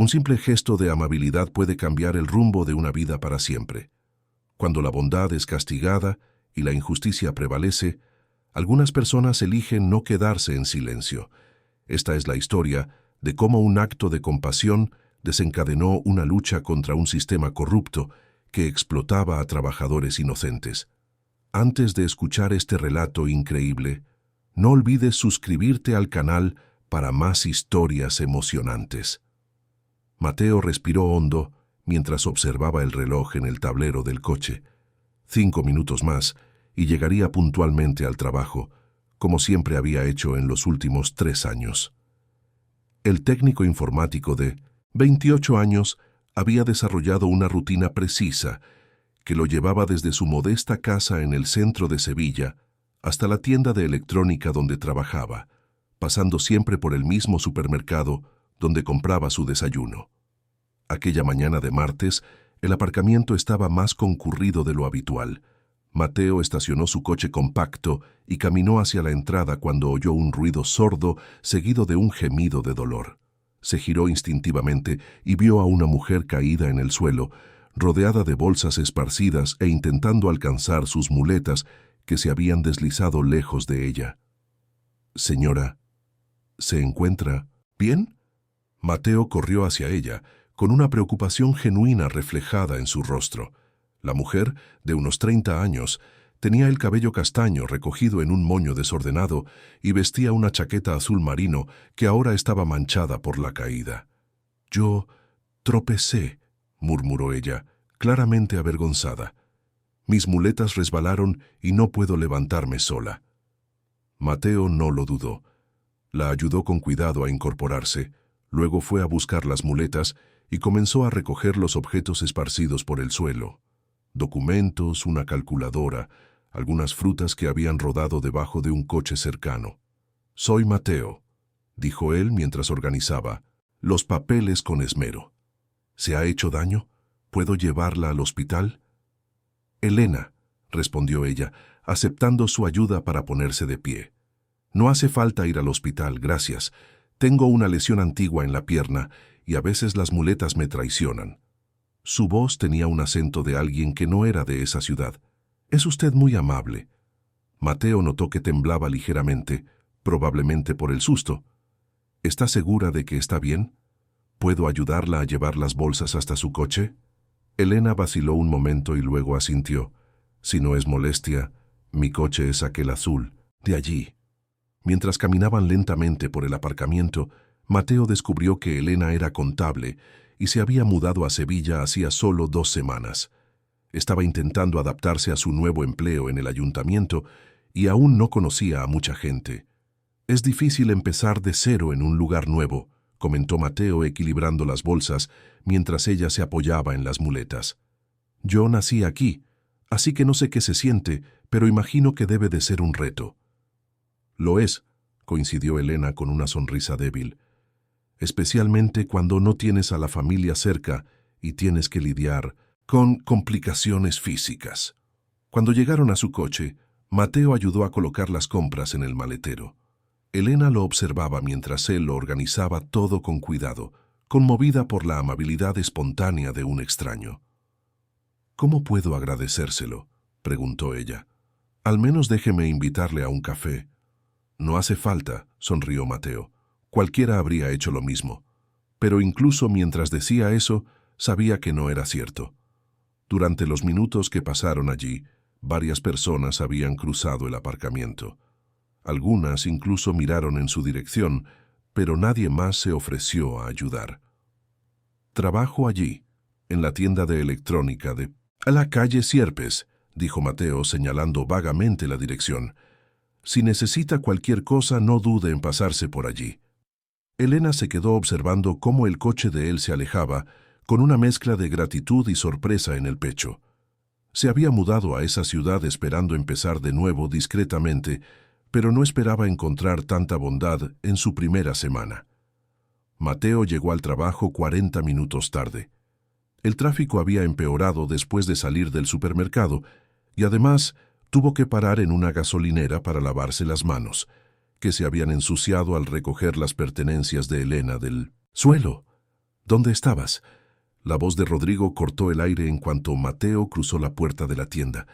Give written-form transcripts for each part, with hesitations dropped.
Un simple gesto de amabilidad puede cambiar el rumbo de una vida para siempre. Cuando la bondad es castigada y la injusticia prevalece, algunas personas eligen no quedarse en silencio. Esta es la historia de cómo un acto de compasión desencadenó una lucha contra un sistema corrupto que explotaba a trabajadores inocentes. Antes de escuchar este relato increíble, no olvides suscribirte al canal para más historias emocionantes. Mateo respiró hondo mientras observaba el reloj en el tablero del coche. 5 minutos más y llegaría puntualmente al trabajo, como siempre había hecho en los últimos 3 años. El técnico informático de 28 años había desarrollado una rutina precisa que lo llevaba desde su modesta casa en el centro de Sevilla hasta la tienda de electrónica donde trabajaba, pasando siempre por el mismo supermercado donde compraba su desayuno. Aquella mañana de martes, el aparcamiento estaba más concurrido de lo habitual. Mateo estacionó su coche compacto y caminó hacia la entrada cuando oyó un ruido sordo seguido de un gemido de dolor. Se giró instintivamente y vio a una mujer caída en el suelo, rodeada de bolsas esparcidas e intentando alcanzar sus muletas que se habían deslizado lejos de ella. «Señora, ¿se encuentra bien?» Mateo corrió hacia ella, con una preocupación genuina reflejada en su rostro. La mujer, de unos 30 años, tenía el cabello castaño recogido en un moño desordenado y vestía una chaqueta azul marino que ahora estaba manchada por la caída. «Yo tropecé», murmuró ella, claramente avergonzada. «Mis muletas resbalaron y no puedo levantarme sola». Mateo no lo dudó. La ayudó con cuidado a incorporarse, luego fue a buscar las muletas y comenzó a recoger los objetos esparcidos por el suelo. Documentos, una calculadora, algunas frutas que habían rodado debajo de un coche cercano. «Soy Mateo», dijo él mientras organizaba los papeles con esmero. «¿Se ha hecho daño? ¿Puedo llevarla al hospital?» «Elena», respondió ella, aceptando su ayuda para ponerse de pie. «No hace falta ir al hospital, gracias. Tengo una lesión antigua en la pierna y a veces las muletas me traicionan». Su voz tenía un acento de alguien que no era de esa ciudad. «Es usted muy amable». Mateo notó que temblaba ligeramente, probablemente por el susto. «¿Está segura de que está bien? ¿Puedo ayudarla a llevar las bolsas hasta su coche?» Elena vaciló un momento y luego asintió. «Si no es molestia, mi coche es aquel azul, de allí». Mientras caminaban lentamente por el aparcamiento, Mateo descubrió que Elena era contable y se había mudado a Sevilla hacía solo 2 semanas. Estaba intentando adaptarse a su nuevo empleo en el ayuntamiento y aún no conocía a mucha gente. «Es difícil empezar de cero en un lugar nuevo», comentó Mateo equilibrando las bolsas mientras ella se apoyaba en las muletas. «Yo nací aquí, así que no sé qué se siente, pero imagino que debe de ser un reto». «Lo es», coincidió Elena con una sonrisa débil, «especialmente cuando no tienes a la familia cerca y tienes que lidiar con complicaciones físicas». Cuando llegaron a su coche, Mateo ayudó a colocar las compras en el maletero. Elena lo observaba mientras él lo organizaba todo con cuidado, conmovida por la amabilidad espontánea de un extraño. «¿Cómo puedo agradecérselo?», preguntó ella. «Al menos déjeme invitarle a un café». «No hace falta», sonrió Mateo. «Cualquiera habría hecho lo mismo». Pero incluso mientras decía eso, sabía que no era cierto. Durante los minutos que pasaron allí, varias personas habían cruzado el aparcamiento. Algunas incluso miraron en su dirección, pero nadie más se ofreció a ayudar. «Trabajo allí, en la tienda de electrónica de la calle Sierpes», dijo Mateo señalando vagamente la dirección. «Si necesita cualquier cosa, no dude en pasarse por allí». Elena se quedó observando cómo el coche de él se alejaba, con una mezcla de gratitud y sorpresa en el pecho. Se había mudado a esa ciudad esperando empezar de nuevo discretamente, pero no esperaba encontrar tanta bondad en su primera semana. Mateo llegó al trabajo 40 minutos tarde. El tráfico había empeorado después de salir del supermercado y además tuvo que parar en una gasolinera para lavarse las manos, que se habían ensuciado al recoger las pertenencias de Elena del suelo. ¿Dónde estabas? La voz de Rodrigo cortó el aire en cuanto Mateo cruzó la puerta de la tienda.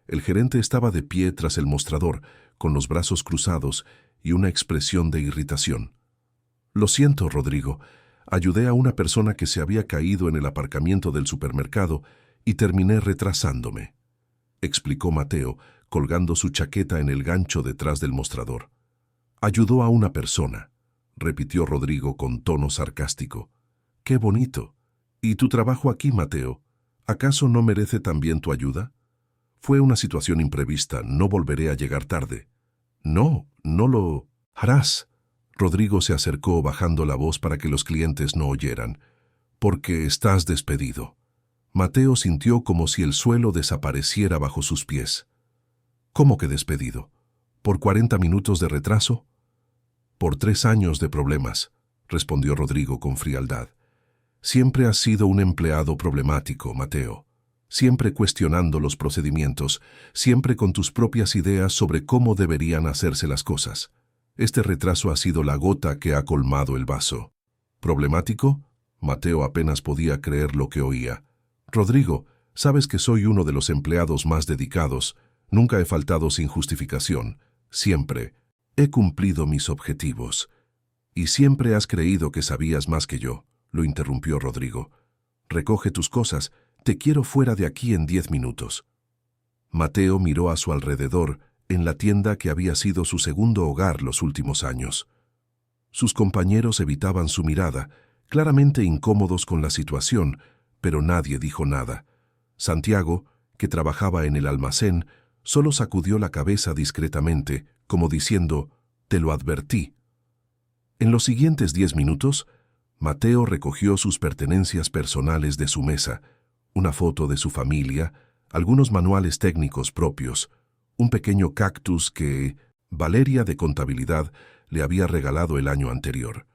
El gerente estaba de pie tras el mostrador, con los brazos cruzados y una expresión de irritación. Lo siento, Rodrigo. Ayudé a una persona que se había caído en el aparcamiento del supermercado y terminé retrasándome, explicó Mateo, colgando su chaqueta en el gancho detrás del mostrador. Ayudó a una persona, repitió Rodrigo con tono sarcástico. ¡Qué bonito! ¿Y tu trabajo aquí, Mateo? ¿Acaso no merece también tu ayuda? Fue una situación imprevista, no volveré a llegar tarde. No, no lo harás. Rodrigo se acercó bajando la voz para que los clientes no oyeran. Porque estás despedido. Mateo sintió como si el suelo desapareciera bajo sus pies. ¿Cómo que despedido? ¿Por 40 minutos de retraso? Por 3 años de problemas, respondió Rodrigo con frialdad. Siempre has sido un empleado problemático, Mateo. Siempre cuestionando los procedimientos, siempre con tus propias ideas sobre cómo deberían hacerse las cosas. Este retraso ha sido la gota que ha colmado el vaso. ¿Problemático? Mateo apenas podía creer lo que oía. Rodrigo, sabes que soy uno de los empleados más dedicados. Nunca he faltado sin justificación. Siempre he cumplido mis objetivos. Y siempre has creído que sabías más que yo, lo interrumpió Rodrigo. Recoge tus cosas. Te quiero fuera de aquí en 10 minutos. Mateo miró a su alrededor, en la tienda que había sido su segundo hogar los últimos años. Sus compañeros evitaban su mirada, claramente incómodos con la situación, pero nadie dijo nada. Santiago, que trabajaba en el almacén, solo sacudió la cabeza discretamente, como diciendo, «Te lo advertí». En los siguientes 10 minutos, Mateo recogió sus pertenencias personales de su mesa, una foto de su familia, algunos manuales técnicos propios, un pequeño cactus que Valeria de Contabilidad le había regalado el año anterior.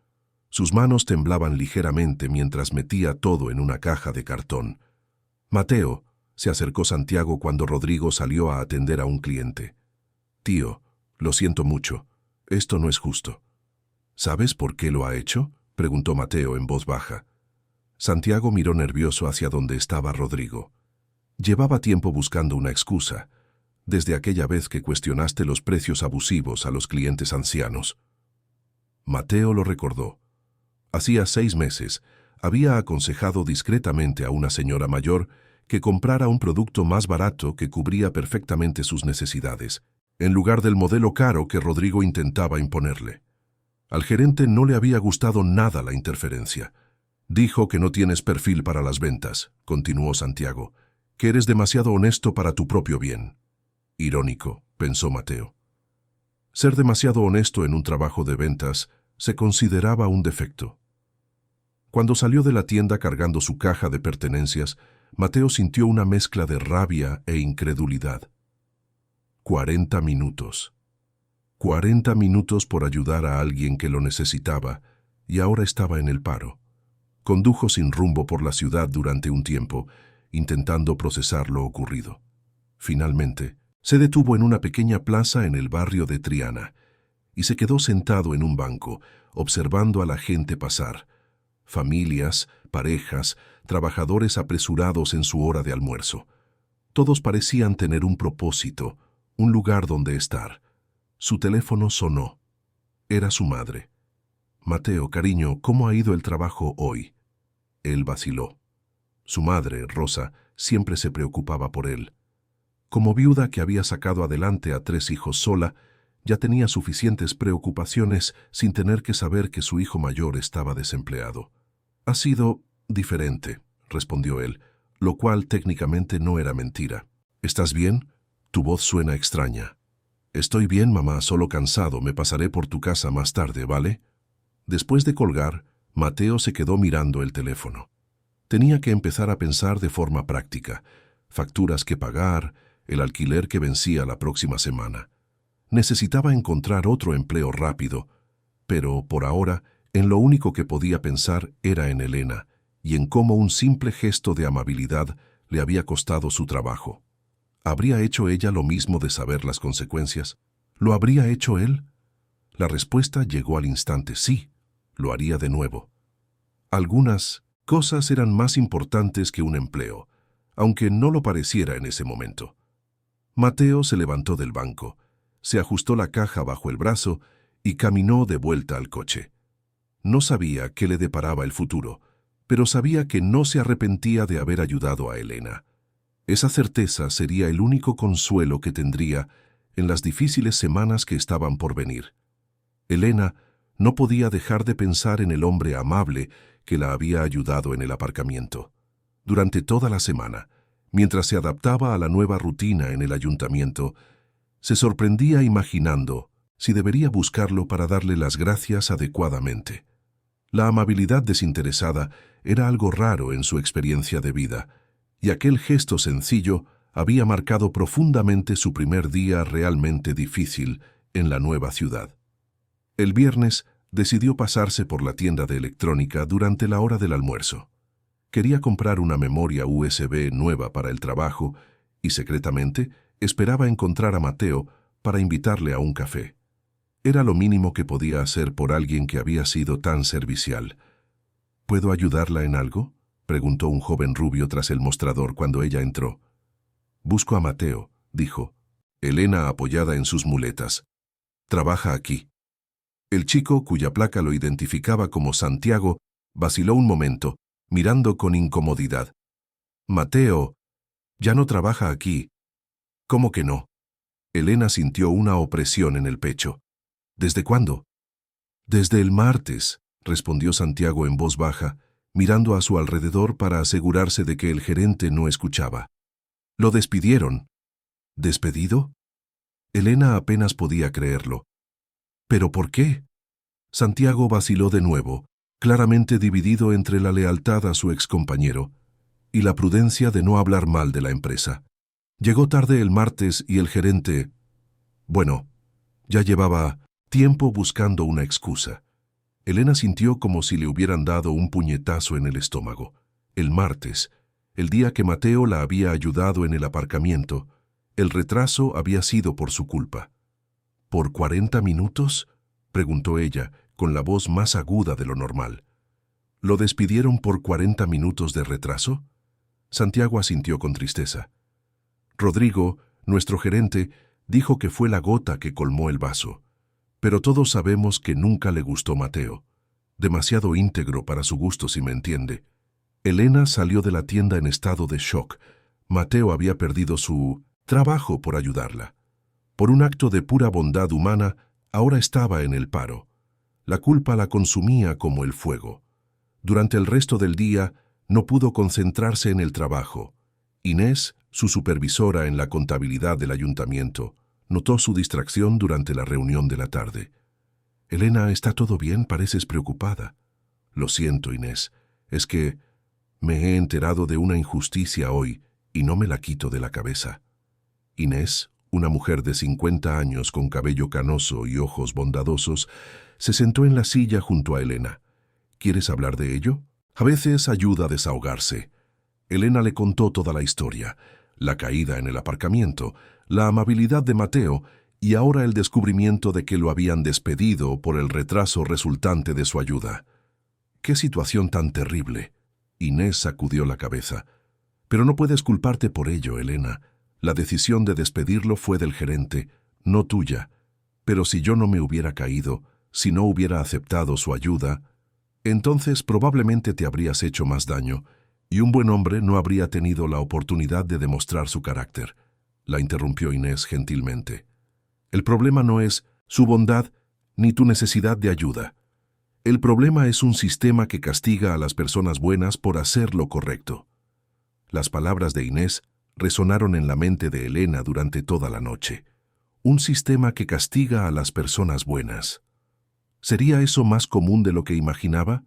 Sus manos temblaban ligeramente mientras metía todo en una caja de cartón. «Mateo», se acercó Santiago cuando Rodrigo salió a atender a un cliente. «Tío, lo siento mucho. Esto no es justo». «¿Sabes por qué lo ha hecho?», preguntó Mateo en voz baja. Santiago miró nervioso hacia donde estaba Rodrigo. Llevaba tiempo buscando una excusa, desde aquella vez que cuestionaste los precios abusivos a los clientes ancianos. Mateo lo recordó. Hacía 6 meses, había aconsejado discretamente a una señora mayor que comprara un producto más barato que cubría perfectamente sus necesidades, en lugar del modelo caro que Rodrigo intentaba imponerle. Al gerente no le había gustado nada la interferencia. «Dijo que no tienes perfil para las ventas», continuó Santiago, «que eres demasiado honesto para tu propio bien». Irónico, pensó Mateo. Ser demasiado honesto en un trabajo de ventas se consideraba un defecto. Cuando salió de la tienda cargando su caja de pertenencias, Mateo sintió una mezcla de rabia e incredulidad. 40 minutos. 40 minutos por ayudar a alguien que lo necesitaba y ahora estaba en el paro. Condujo sin rumbo por la ciudad durante un tiempo, intentando procesar lo ocurrido. Finalmente, se detuvo en una pequeña plaza en el barrio de Triana y se quedó sentado en un banco, observando a la gente pasar. Familias, parejas, trabajadores apresurados en su hora de almuerzo. Todos parecían tener un propósito, un lugar donde estar. Su teléfono sonó. Era su madre. «Mateo, cariño, ¿cómo ha ido el trabajo hoy?». Él vaciló. Su madre, Rosa, siempre se preocupaba por él. Como viuda que había sacado adelante a 3 hijos sola, ya tenía suficientes preocupaciones sin tener que saber que su hijo mayor estaba desempleado. «Ha sido diferente», respondió él, lo cual técnicamente no era mentira. «¿Estás bien? Tu voz suena extraña». «Estoy bien, mamá, solo cansado. Me pasaré por tu casa más tarde, ¿vale?». Después de colgar, Mateo se quedó mirando el teléfono. Tenía que empezar a pensar de forma práctica. Facturas que pagar, el alquiler que vencía la próxima semana. Necesitaba encontrar otro empleo rápido, pero por ahora, en lo único que podía pensar era en Elena y en cómo un simple gesto de amabilidad le había costado su trabajo. ¿Habría hecho ella lo mismo de saber las consecuencias? ¿Lo habría hecho él? La respuesta llegó al instante: sí, lo haría de nuevo. Algunas cosas eran más importantes que un empleo, aunque no lo pareciera en ese momento. Mateo se levantó del banco, se ajustó la caja bajo el brazo y caminó de vuelta al coche. No sabía qué le deparaba el futuro, pero sabía que no se arrepentía de haber ayudado a Elena. Esa certeza sería el único consuelo que tendría en las difíciles semanas que estaban por venir. Elena no podía dejar de pensar en el hombre amable que la había ayudado en el aparcamiento. Durante toda la semana, mientras se adaptaba a la nueva rutina en el ayuntamiento, se sorprendía imaginando si debería buscarlo para darle las gracias adecuadamente. La amabilidad desinteresada era algo raro en su experiencia de vida, y aquel gesto sencillo había marcado profundamente su primer día realmente difícil en la nueva ciudad. El viernes decidió pasarse por la tienda de electrónica durante la hora del almuerzo. Quería comprar una memoria USB nueva para el trabajo y, secretamente, esperaba encontrar a Mateo para invitarle a un café. Era lo mínimo que podía hacer por alguien que había sido tan servicial. ¿Puedo ayudarla en algo?, preguntó un joven rubio tras el mostrador cuando ella entró. «Busco a Mateo», dijo, Elena apoyada en sus muletas. «Trabaja aquí». El chico, cuya placa lo identificaba como Santiago, vaciló un momento, mirando con incomodidad. «Mateo, ya no trabaja aquí». «¿Cómo que no?». Elena sintió una opresión en el pecho. «¿Desde cuándo?». «Desde el martes», respondió Santiago en voz baja, mirando a su alrededor para asegurarse de que el gerente no escuchaba. «Lo despidieron». «¿Despedido?». Elena apenas podía creerlo. «¿Pero por qué?». Santiago vaciló de nuevo, claramente dividido entre la lealtad a su excompañero y la prudencia de no hablar mal de la empresa. Llegó tarde el martes y el gerente... Bueno, ya llevaba tiempo buscando una excusa. Elena sintió como si le hubieran dado un puñetazo en el estómago. El martes, el día que Mateo la había ayudado en el aparcamiento, el retraso había sido por su culpa. ¿Por 40 minutos?, preguntó ella, con la voz más aguda de lo normal. ¿Lo despidieron por 40 minutos de retraso? Santiago asintió con tristeza. Rodrigo, nuestro gerente, dijo que fue la gota que colmó el vaso. Pero todos sabemos que nunca le gustó Mateo. Demasiado íntegro para su gusto, si me entiende. Elena salió de la tienda en estado de shock. Mateo había perdido su trabajo por ayudarla. Por un acto de pura bondad humana, ahora estaba en el paro. La culpa la consumía como el fuego. Durante el resto del día, no pudo concentrarse en el trabajo. Inés, su supervisora en la contabilidad del ayuntamiento, notó su distracción durante la reunión de la tarde. «Elena, ¿está todo bien? Pareces preocupada». «Lo siento, Inés. Es que me he enterado de una injusticia hoy y no me la quito de la cabeza». Inés, una mujer de 50 años con cabello canoso y ojos bondadosos, se sentó en la silla junto a Elena. «¿Quieres hablar de ello?». A veces ayuda a desahogarse. Elena le contó toda la historia, la caída en el aparcamiento, la amabilidad de Mateo y ahora el descubrimiento de que lo habían despedido por el retraso resultante de su ayuda. «¡Qué situación tan terrible!». Inés sacudió la cabeza. «Pero no puedes culparte por ello, Elena. La decisión de despedirlo fue del gerente, no tuya. Pero si yo no me hubiera caído, si no hubiera aceptado su ayuda, entonces probablemente te habrías hecho más daño, y un buen hombre no habría tenido la oportunidad de demostrar su carácter», la interrumpió Inés gentilmente. «El problema no es su bondad ni tu necesidad de ayuda. El problema es un sistema que castiga a las personas buenas por hacer lo correcto». Las palabras de Inés resonaron en la mente de Elena durante toda la noche. Un sistema que castiga a las personas buenas. ¿Sería eso más común de lo que imaginaba?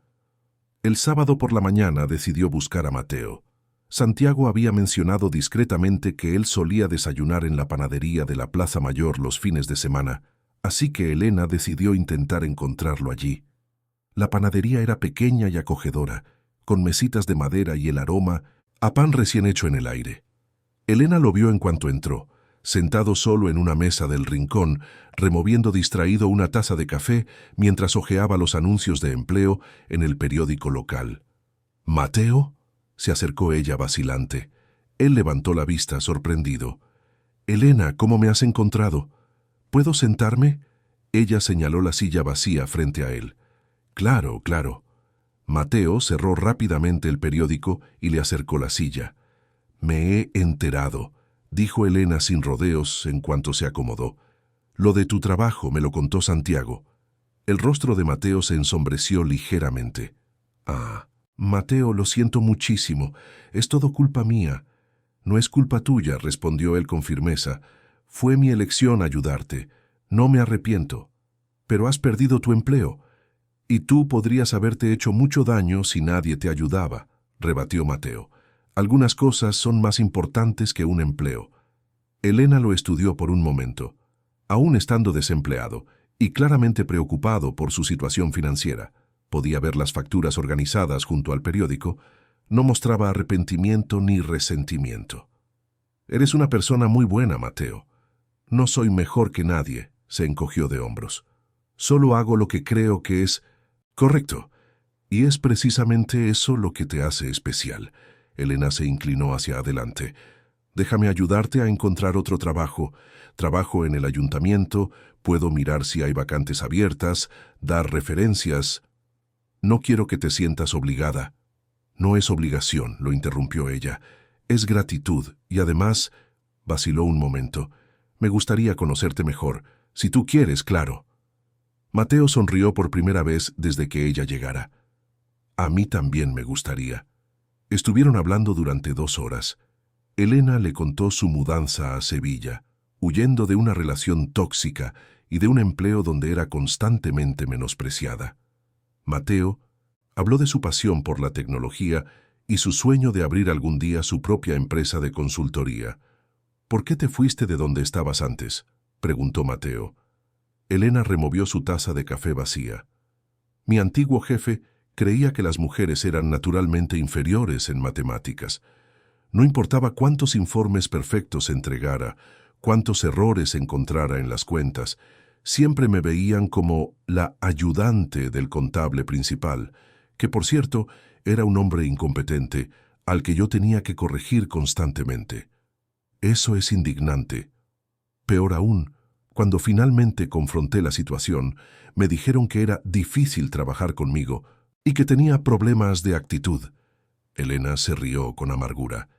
El sábado por la mañana decidió buscar a Mateo. Santiago había mencionado discretamente que él solía desayunar en la panadería de la Plaza Mayor los fines de semana, así que Elena decidió intentar encontrarlo allí. La panadería era pequeña y acogedora, con mesitas de madera y el aroma a pan recién hecho en el aire. Elena lo vio en cuanto entró, sentado solo en una mesa del rincón, removiendo distraído una taza de café mientras hojeaba los anuncios de empleo en el periódico local. ¿Mateo? Se acercó ella vacilante. Él levantó la vista, sorprendido. Elena, ¿cómo me has encontrado? ¿Puedo sentarme? Ella señaló la silla vacía frente a él. Claro, claro. Mateo cerró rápidamente el periódico y le acercó la silla. Me he enterado, dijo Elena sin rodeos en cuanto se acomodó. Lo de tu trabajo me lo contó Santiago. El rostro de Mateo se ensombreció ligeramente. Ah, Mateo, lo siento muchísimo. Es todo culpa mía. No es culpa tuya, respondió él con firmeza. Fue mi elección ayudarte. No me arrepiento. Pero has perdido tu empleo. Y tú podrías haberte hecho mucho daño si nadie te ayudaba, rebatió Mateo. Algunas cosas son más importantes que un empleo. Elena lo estudió por un momento. Aún estando desempleado y claramente preocupado por su situación financiera, podía ver las facturas organizadas junto al periódico, no mostraba arrepentimiento ni resentimiento. Eres una persona muy buena, Mateo. No soy mejor que nadie, se encogió de hombros. Solo hago lo que creo que es correcto. Y es precisamente eso lo que te hace especial. Elena se inclinó hacia adelante. Déjame ayudarte a encontrar otro trabajo. Trabajo en el ayuntamiento, puedo mirar si hay vacantes abiertas, dar referencias. No quiero que te sientas obligada. No es obligación, lo interrumpió ella. Es gratitud y además, vaciló un momento. Me gustaría conocerte mejor. Si tú quieres, claro. Mateo sonrió por primera vez desde que ella llegara. A mí también me gustaría. Estuvieron hablando durante 2 horas. Elena le contó su mudanza a Sevilla, huyendo de una relación tóxica y de un empleo donde era constantemente menospreciada. Mateo habló de su pasión por la tecnología y su sueño de abrir algún día su propia empresa de consultoría. ¿Por qué te fuiste de donde estabas antes?, preguntó Mateo. Elena removió su taza de café vacía. Mi antiguo jefe creía que las mujeres eran naturalmente inferiores en matemáticas. No importaba cuántos informes perfectos entregara, cuántos errores encontrara en las cuentas, siempre me veían como la ayudante del contable principal, que por cierto era un hombre incompetente, al que yo tenía que corregir constantemente. Eso es indignante. Peor aún, cuando finalmente confronté la situación, me dijeron que era difícil trabajar conmigo y que tenía problemas de actitud. Elena se rió con amargura.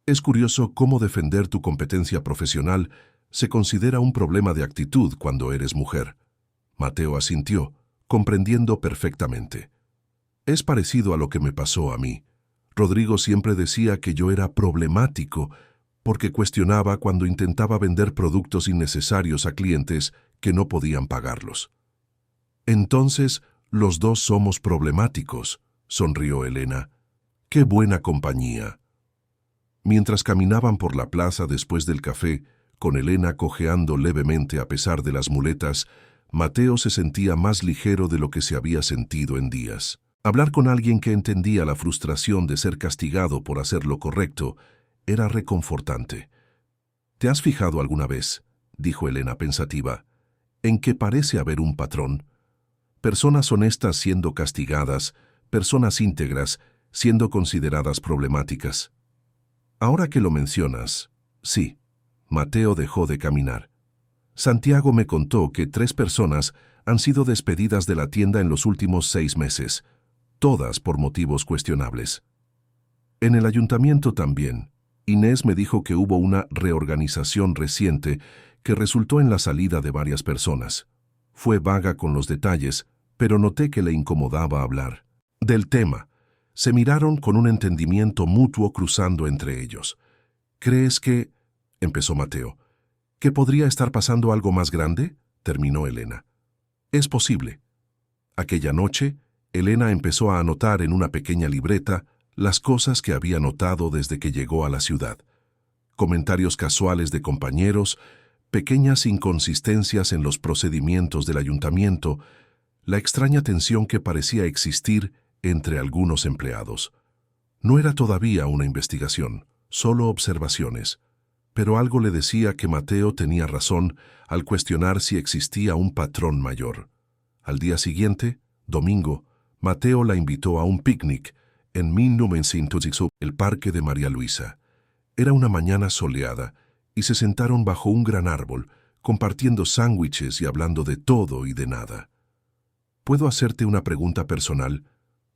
Es curioso cómo defender tu competencia profesional se considera un problema de actitud cuando eres mujer. Mateo asintió, comprendiendo perfectamente. Es parecido a lo que me pasó a mí. Rodrigo siempre decía que yo era problemático porque cuestionaba cuando intentaba vender productos innecesarios a clientes que no podían pagarlos. Entonces, los dos somos problemáticos, sonrió Elena. ¡Qué buena compañía! Mientras caminaban por la plaza después del café, con Elena cojeando levemente a pesar de las muletas, Mateo se sentía más ligero de lo que se había sentido en días. Hablar con alguien que entendía la frustración de ser castigado por hacer lo correcto era reconfortante. ¿Te has fijado alguna vez, dijo Elena pensativa, en que parece haber un patrón? Personas honestas siendo castigadas, personas íntegras siendo consideradas problemáticas. Ahora que lo mencionas, sí, Mateo dejó de caminar. Santiago me contó que 3 personas han sido despedidas de la tienda en los últimos 6 meses, todas por motivos cuestionables. En el ayuntamiento también, Inés me dijo que hubo una reorganización reciente que resultó en la salida de varias personas. Fue vaga con los detalles, pero noté que le incomodaba hablar del tema. Se miraron con un entendimiento mutuo cruzando entre ellos. ¿Crees que...? Empezó Mateo. ¿Que podría estar pasando algo más grande?, terminó Elena. Es posible. Aquella noche, Elena empezó a anotar en una pequeña libreta las cosas que había notado desde que llegó a la ciudad. Comentarios casuales de compañeros, pequeñas inconsistencias en los procedimientos del ayuntamiento, la extraña tensión que parecía existir entre algunos empleados. No era todavía una investigación, solo observaciones, pero algo le decía que Mateo tenía razón al cuestionar si existía un patrón mayor. Al día siguiente, domingo, Mateo la invitó a un picnic En 1908, el parque de María Luisa. Era una mañana soleada y se sentaron bajo un gran árbol, compartiendo sándwiches y hablando de todo y de nada. ¿Puedo hacerte una pregunta personal?,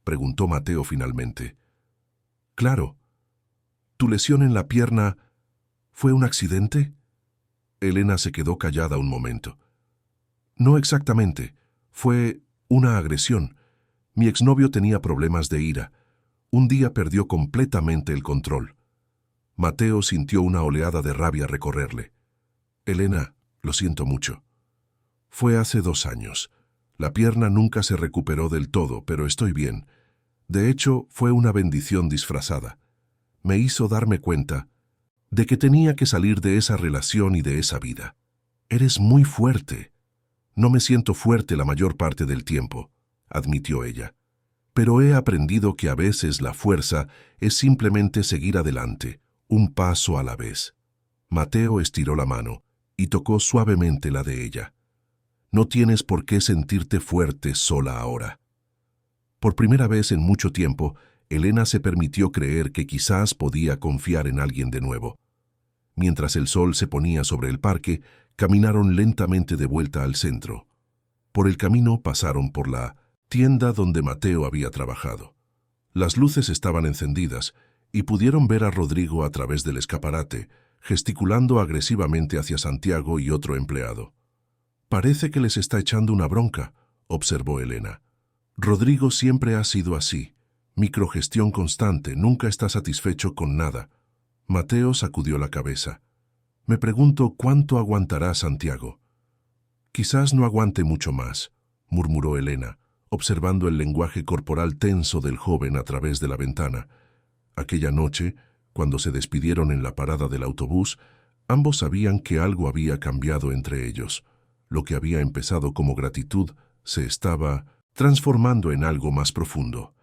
preguntó Mateo finalmente. Claro. ¿Tu lesión en la pierna fue un accidente? Elena se quedó callada un momento. No exactamente. Fue una agresión. Mi exnovio tenía problemas de ira. Un día perdió completamente el control. Mateo sintió una oleada de rabia recorrerle. Elena, lo siento mucho. Fue hace 2 años. La pierna nunca se recuperó del todo, pero estoy bien. De hecho, fue una bendición disfrazada. Me hizo darme cuenta de que tenía que salir de esa relación y de esa vida. Eres muy fuerte. No me siento fuerte la mayor parte del tiempo, admitió ella. Pero he aprendido que a veces la fuerza es simplemente seguir adelante, un paso a la vez. Mateo estiró la mano y tocó suavemente la de ella. No tienes por qué sentirte fuerte sola ahora. Por primera vez en mucho tiempo, Elena se permitió creer que quizás podía confiar en alguien de nuevo. Mientras el sol se ponía sobre el parque, caminaron lentamente de vuelta al centro. Por el camino pasaron por la tienda donde Mateo había trabajado. Las luces estaban encendidas y pudieron ver a Rodrigo a través del escaparate, gesticulando agresivamente hacia Santiago y otro empleado. Parece que les está echando una bronca, observó Elena. Rodrigo siempre ha sido así. Microgestión constante, nunca está satisfecho con nada. Mateo sacudió la cabeza. Me pregunto cuánto aguantará Santiago. Quizás no aguante mucho más, murmuró Elena, observando el lenguaje corporal tenso del joven a través de la ventana. Aquella noche, cuando se despidieron en la parada del autobús, ambos sabían que algo había cambiado entre ellos. Lo que había empezado como gratitud se estaba transformando en algo más profundo.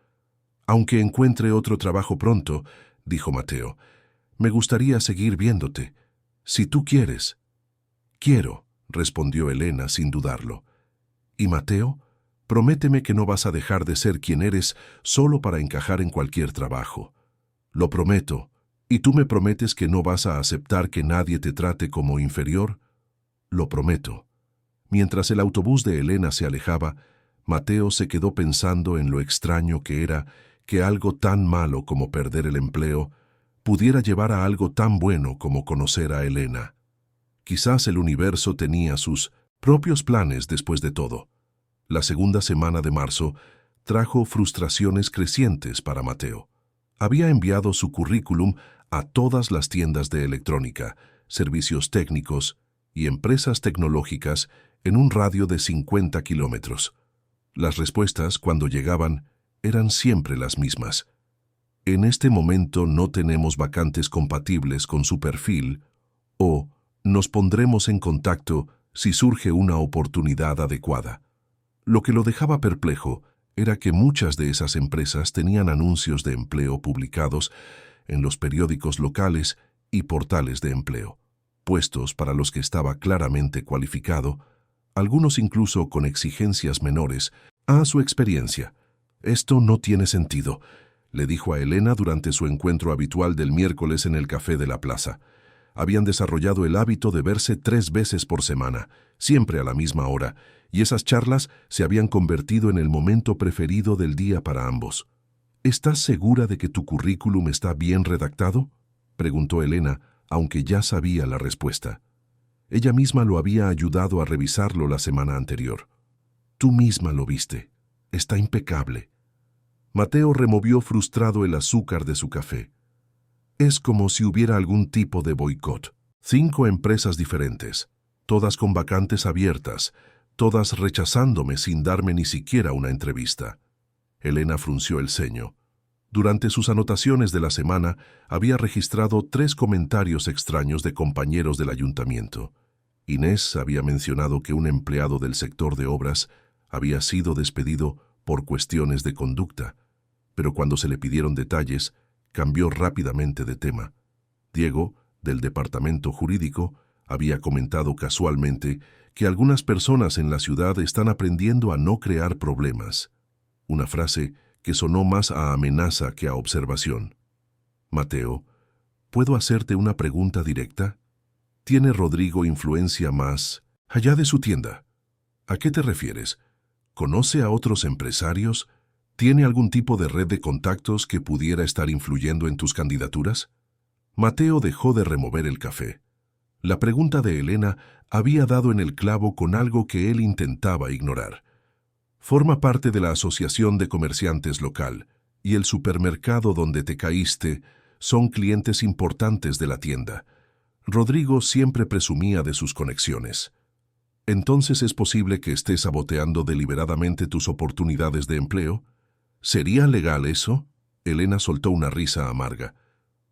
Aunque encuentre otro trabajo pronto, dijo Mateo, me gustaría seguir viéndote. Si tú quieres. Quiero, respondió Elena sin dudarlo. ¿Y Mateo? Prométeme que no vas a dejar de ser quien eres solo para encajar en cualquier trabajo. Lo prometo. ¿Y tú me prometes que no vas a aceptar que nadie te trate como inferior? Lo prometo. Mientras el autobús de Elena se alejaba, Mateo se quedó pensando en lo extraño que era que algo tan malo como perder el empleo pudiera llevar a algo tan bueno como conocer a Elena. Quizás el universo tenía sus propios planes después de todo. La segunda semana de marzo trajo frustraciones crecientes para Mateo. Había enviado su currículum a todas las tiendas de electrónica, servicios técnicos y empresas tecnológicas en un radio de 50 kilómetros. Las respuestas, cuando llegaban, eran siempre las mismas. En este momento no tenemos vacantes compatibles con su perfil o nos pondremos en contacto si surge una oportunidad adecuada. Lo que lo dejaba perplejo era que muchas de esas empresas tenían anuncios de empleo publicados en los periódicos locales y portales de empleo, puestos para los que estaba claramente cualificado, algunos incluso con exigencias menores a su experiencia. Esto no tiene sentido, le dijo a Elena durante su encuentro habitual del miércoles en el café de la plaza. Habían desarrollado el hábito de verse 3 veces por semana, siempre a la misma hora, y esas charlas se habían convertido en el momento preferido del día para ambos. ¿Estás segura de que tu currículum está bien redactado?, preguntó Elena, aunque ya sabía la respuesta. Ella misma lo había ayudado a revisarlo la semana anterior. Tú misma lo viste. Está impecable. Mateo removió frustrado el azúcar de su café. Es como si hubiera algún tipo de boicot. 5 empresas diferentes, todas con vacantes abiertas, todas rechazándome sin darme ni siquiera una entrevista. Elena frunció el ceño. Durante sus anotaciones de la semana, había registrado 3 comentarios extraños de compañeros del ayuntamiento. Inés había mencionado que un empleado del sector de obras había sido despedido por cuestiones de conducta, pero cuando se le pidieron detalles, cambió rápidamente de tema. Diego, del departamento jurídico, había comentado casualmente que algunas personas en la ciudad están aprendiendo a no crear problemas, una frase que sonó más a amenaza que a observación. Mateo, ¿puedo hacerte una pregunta directa? ¿Tiene Rodrigo influencia más allá de su tienda? ¿A qué te refieres? ¿Conoce a otros empresarios? ¿Tiene algún tipo de red de contactos que pudiera estar influyendo en tus candidaturas? Mateo dejó de remover el café. La pregunta de Elena había dado en el clavo con algo que él intentaba ignorar. Forma parte de la Asociación de Comerciantes local, y el supermercado donde te caíste son clientes importantes de la tienda. Rodrigo siempre presumía de sus conexiones. ¿Entonces es posible que estés saboteando deliberadamente tus oportunidades de empleo? ¿Sería legal eso? Elena soltó una risa amarga.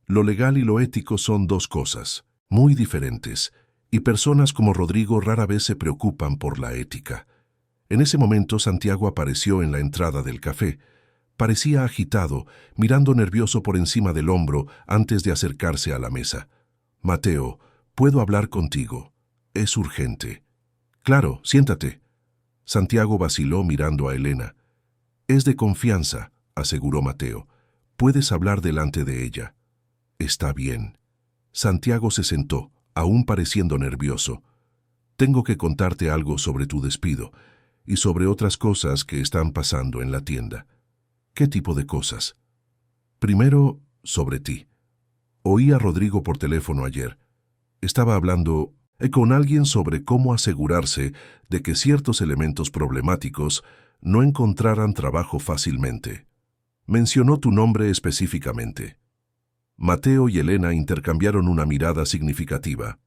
Lo legal y lo ético son dos cosas muy diferentes, y personas como Rodrigo rara vez se preocupan por la ética. En ese momento Santiago apareció en la entrada del café. Parecía agitado, mirando nervioso por encima del hombro antes de acercarse a la mesa. Mateo, ¿puedo hablar contigo? Es urgente. Claro, siéntate. Santiago vaciló mirando a Elena. Es de confianza, aseguró Mateo. Puedes hablar delante de ella. Está bien. Santiago se sentó, aún pareciendo nervioso. Tengo que contarte algo sobre tu despido y sobre otras cosas que están pasando en la tienda. ¿Qué tipo de cosas? Primero, sobre ti. Oí a Rodrigo por teléfono ayer. Estaba hablando con alguien sobre cómo asegurarse de que ciertos elementos problemáticos no encontraran trabajo fácilmente. Mencionó tu nombre específicamente. Mateo y Elena intercambiaron una mirada significativa.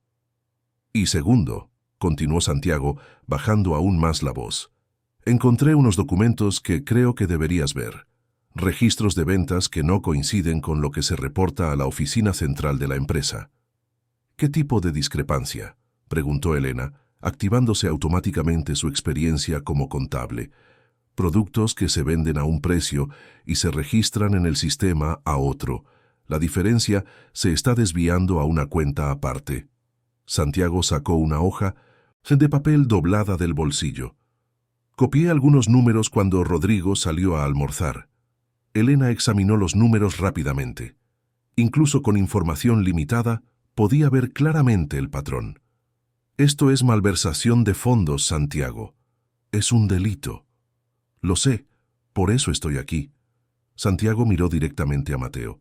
Y segundo, continuó Santiago, bajando aún más la voz, encontré unos documentos que creo que deberías ver. Registros de ventas que no coinciden con lo que se reporta a la oficina central de la empresa. ¿Qué tipo de discrepancia?, preguntó Elena, activándose automáticamente su experiencia como contable. Productos que se venden a un precio y se registran en el sistema a otro. La diferencia se está desviando a una cuenta aparte. Santiago sacó una hoja de papel doblada del bolsillo. Copié algunos números cuando Rodrigo salió a almorzar. Elena examinó los números rápidamente. Incluso con información limitada, podía ver claramente el patrón. Esto es malversación de fondos, Santiago. Es un delito. Lo sé, por eso estoy aquí. Santiago miró directamente a Mateo.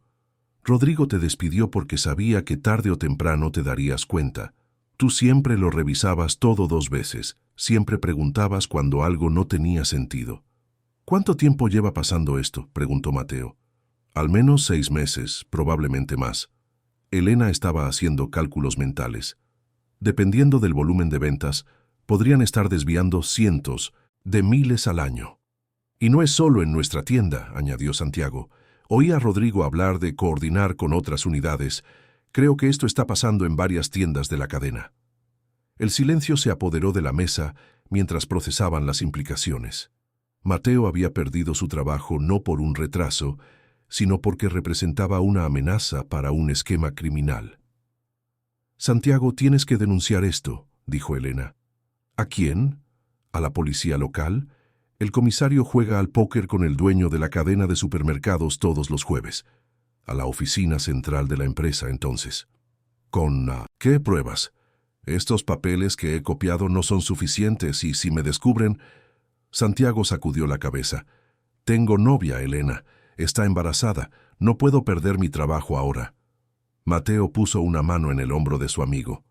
Rodrigo te despidió porque sabía que tarde o temprano te darías cuenta. Tú siempre lo revisabas todo 2 veces, siempre preguntabas cuando algo no tenía sentido. ¿Cuánto tiempo lleva pasando esto?, preguntó Mateo. Al menos 6 meses, probablemente más. Elena estaba haciendo cálculos mentales. Dependiendo del volumen de ventas, podrían estar desviando cientos de miles al año. Y no es solo en nuestra tienda, añadió Santiago. Oí a Rodrigo hablar de coordinar con otras unidades. Creo que esto está pasando en varias tiendas de la cadena. El silencio se apoderó de la mesa mientras procesaban las implicaciones. Mateo había perdido su trabajo no por un retraso, sino porque representaba una amenaza para un esquema criminal. Santiago, tienes que denunciar esto, dijo Elena. ¿A quién? ¿A la policía local? El comisario juega al póker con el dueño de la cadena de supermercados todos los jueves. A la oficina central de la empresa, entonces. ¿Con qué pruebas? Estos papeles que he copiado no son suficientes y si me descubren... Santiago sacudió la cabeza. Tengo novia, Elena. Está embarazada. No puedo perder mi trabajo ahora. Mateo puso una mano en el hombro de su amigo.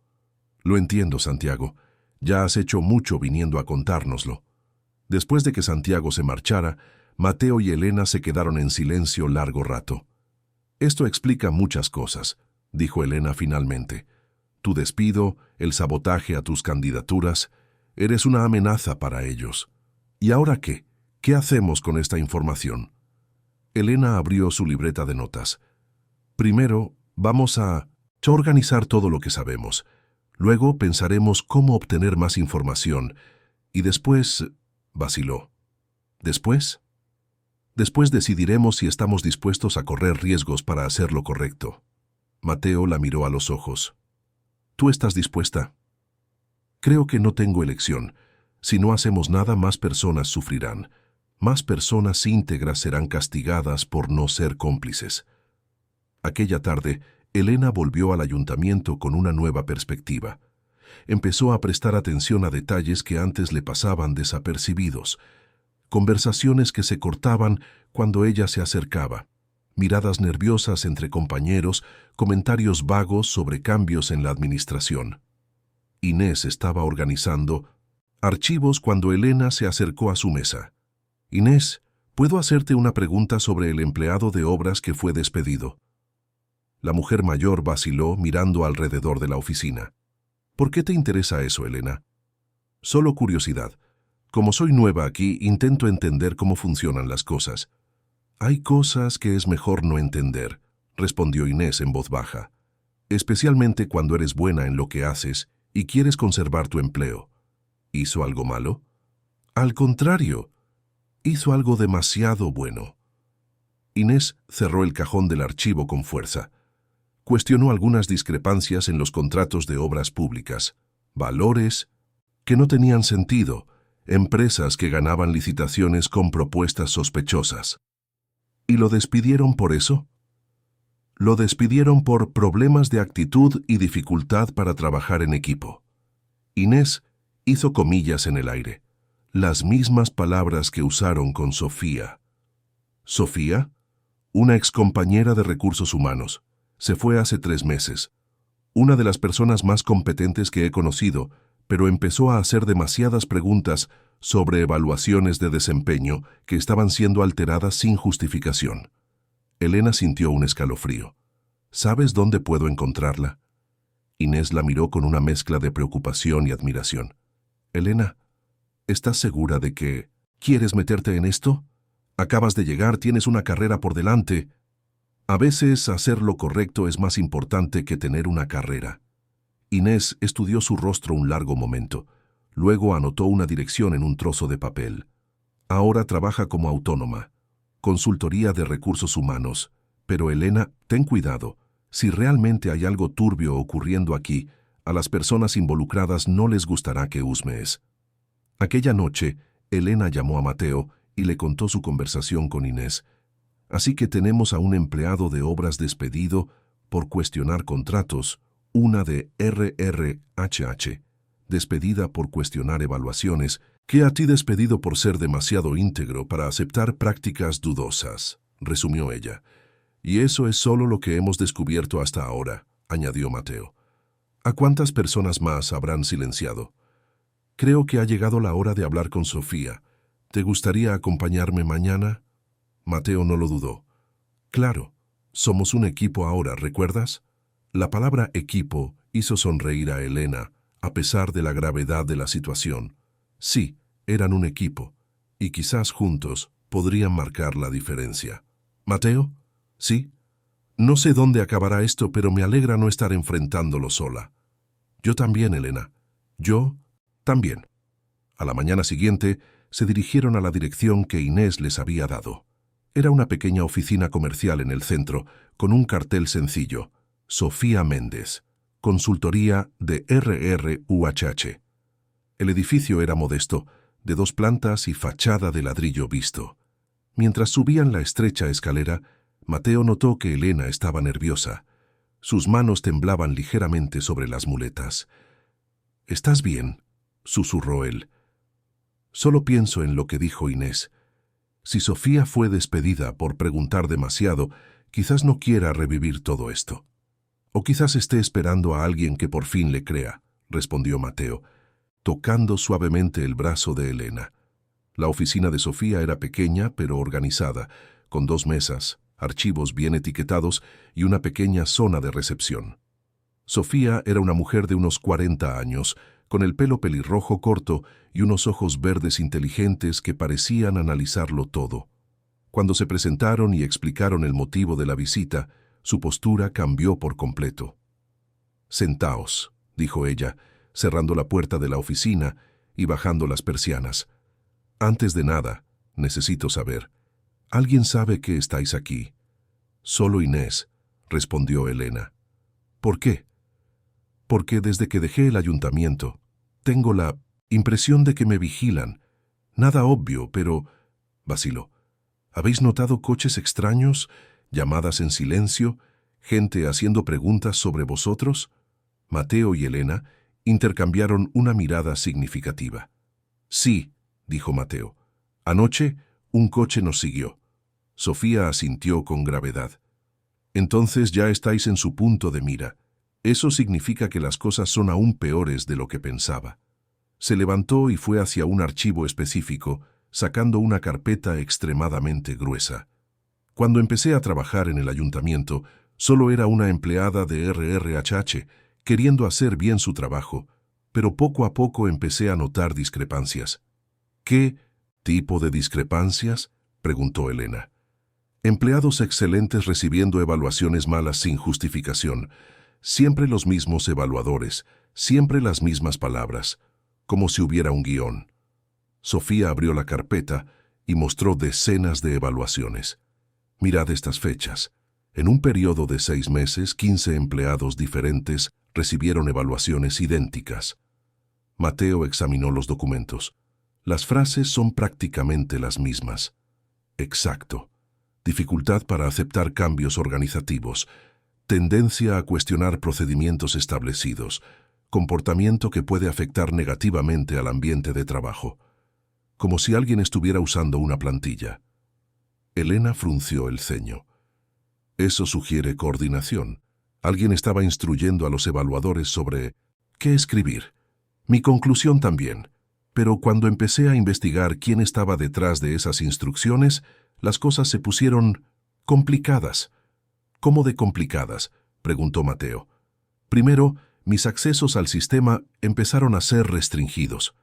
Lo entiendo, Santiago. Ya has hecho mucho viniendo a contárnoslo. Después de que Santiago se marchara, Mateo y Elena se quedaron en silencio largo rato. Esto explica muchas cosas, dijo Elena finalmente. Tu despido, el sabotaje a tus candidaturas, eres una amenaza para ellos. ¿Y ahora qué? ¿Qué hacemos con esta información? Elena abrió su libreta de notas. Primero, vamos a organizar todo lo que sabemos. Luego pensaremos cómo obtener más información. Y después... vaciló. ¿Después? Después decidiremos si estamos dispuestos a correr riesgos para hacer lo correcto. Mateo la miró a los ojos. ¿Tú estás dispuesta? Creo que no tengo elección. Si no hacemos nada, más personas sufrirán. más personas íntegras serán castigadas por no ser cómplices. Aquella tarde, Elena volvió al ayuntamiento con una nueva perspectiva. Empezó a prestar atención a detalles que antes le pasaban desapercibidos. Conversaciones que se cortaban cuando ella se acercaba, miradas nerviosas entre compañeros, comentarios vagos sobre cambios en la administración. Inés estaba organizando archivos cuando Elena se acercó a su mesa. «Inés, ¿puedo hacerte una pregunta sobre el empleado de obras que fue despedido?» La mujer mayor vaciló mirando alrededor de la oficina. «¿Por qué te interesa eso, Elena?» «Solo curiosidad. Como soy nueva aquí, intento entender cómo funcionan las cosas». «Hay cosas que es mejor no entender», respondió Inés en voz baja, «especialmente cuando eres buena en lo que haces y quieres conservar tu empleo». ¿Hizo algo malo? Al contrario, hizo algo demasiado bueno. Inés cerró el cajón del archivo con fuerza. Cuestionó algunas discrepancias en los contratos de obras públicas, valores que no tenían sentido, empresas que ganaban licitaciones con propuestas sospechosas. ¿Y lo despidieron por eso? Lo despidieron por problemas de actitud y dificultad para trabajar en equipo. Inés hizo comillas en el aire, las mismas palabras que usaron con Sofía. ¿Sofía? Una excompañera de recursos humanos. Se fue hace 3 meses. Una de las personas más competentes que he conocido, pero empezó a hacer demasiadas preguntas sobre evaluaciones de desempeño que estaban siendo alteradas sin justificación. Elena sintió un escalofrío. ¿Sabes dónde puedo encontrarla? Inés la miró con una mezcla de preocupación y admiración. Elena, ¿estás segura de que quieres meterte en esto? Acabas de llegar, tienes una carrera por delante. A veces hacer lo correcto es más importante que tener una carrera. Inés estudió su rostro un largo momento. Luego anotó una dirección en un trozo de papel. Ahora trabaja como autónoma. Consultoría de recursos humanos. Pero Elena, ten cuidado. Si realmente hay algo turbio ocurriendo aquí, a las personas involucradas no les gustará que husmees. Aquella noche, Elena llamó a Mateo y le contó su conversación con Inés. Así que tenemos a un empleado de obras despedido por cuestionar contratos, una de RRHH, despedida por cuestionar evaluaciones, que a ti despedido por ser demasiado íntegro para aceptar prácticas dudosas, resumió ella. Y eso es solo lo que hemos descubierto hasta ahora, añadió Mateo. ¿A cuántas personas más habrán silenciado? Creo que ha llegado la hora de hablar con Sofía. ¿Te gustaría acompañarme mañana? Mateo no lo dudó. Claro, somos un equipo ahora, ¿recuerdas? La palabra equipo hizo sonreír a Elena, a pesar de la gravedad de la situación. Sí, eran un equipo, y quizás juntos podrían marcar la diferencia. ¿Mateo? Sí. No sé dónde acabará esto, pero me alegra no estar enfrentándolo sola. Yo también, Elena. Yo también. A la mañana siguiente, se dirigieron a la dirección que Inés les había dado. Era una pequeña oficina comercial en el centro, con un cartel sencillo: Sofía Méndez, consultoría de RRUHH. El edificio era modesto, de 2 plantas y fachada de ladrillo visto. Mientras subían la estrecha escalera, Mateo notó que Elena estaba nerviosa. Sus manos temblaban ligeramente sobre las muletas. «¿Estás bien?», susurró él. «Solo pienso en lo que dijo Inés. Si Sofía fue despedida por preguntar demasiado, quizás no quiera revivir todo esto. O quizás esté esperando a alguien que por fin le crea», respondió Mateo, tocando suavemente el brazo de Elena. La oficina de Sofía era pequeña pero organizada, con 2 mesas, archivos bien etiquetados y una pequeña zona de recepción. Sofía era una mujer de unos 40 años, con el pelo pelirrojo corto y unos ojos verdes inteligentes que parecían analizarlo todo. Cuando se presentaron y explicaron el motivo de la visita, su postura cambió por completo. «Sentaos», dijo ella, cerrando la puerta de la oficina y bajando las persianas. «Antes de nada, necesito saber, ¿alguien sabe que estáis aquí?» «Solo Inés», respondió Elena. «¿Por qué?» «Porque desde que dejé el ayuntamiento, tengo la impresión de que me vigilan. Nada obvio, pero vaciló. ¿Habéis notado coches extraños, llamadas en silencio, gente haciendo preguntas sobre vosotros? Mateo y Elena intercambiaron una mirada significativa. Sí, dijo Mateo. Anoche un coche nos siguió. Sofía asintió con gravedad. Entonces ya estáis en su punto de mira. Eso significa que las cosas son aún peores de lo que pensaba. Se levantó y fue hacia un archivo específico, sacando una carpeta extremadamente gruesa. Cuando empecé a trabajar en el ayuntamiento, solo era una empleada de RRHH, queriendo hacer bien su trabajo, pero poco a poco empecé a notar discrepancias. ¿Qué tipo de discrepancias?, preguntó Elena. Empleados excelentes recibiendo evaluaciones malas sin justificación, siempre los mismos evaluadores, siempre las mismas palabras, como si hubiera un guión. Sofía abrió la carpeta y mostró decenas de evaluaciones. Mirad estas fechas. En un periodo de 6 meses, 15 empleados diferentes recibieron evaluaciones idénticas. Mateo examinó los documentos. Las frases son prácticamente las mismas. Exacto. Dificultad para aceptar cambios organizativos. Tendencia a cuestionar procedimientos establecidos. Comportamiento que puede afectar negativamente al ambiente de trabajo. Como si alguien estuviera usando una plantilla. Elena frunció el ceño. Eso sugiere coordinación. Alguien estaba instruyendo a los evaluadores sobre qué escribir. Mi conclusión también. Pero cuando empecé a investigar quién estaba detrás de esas instrucciones, las cosas se pusieron complicadas. ¿Cómo de complicadas?, preguntó Mateo. Primero, mis accesos al sistema empezaron a ser restringidos.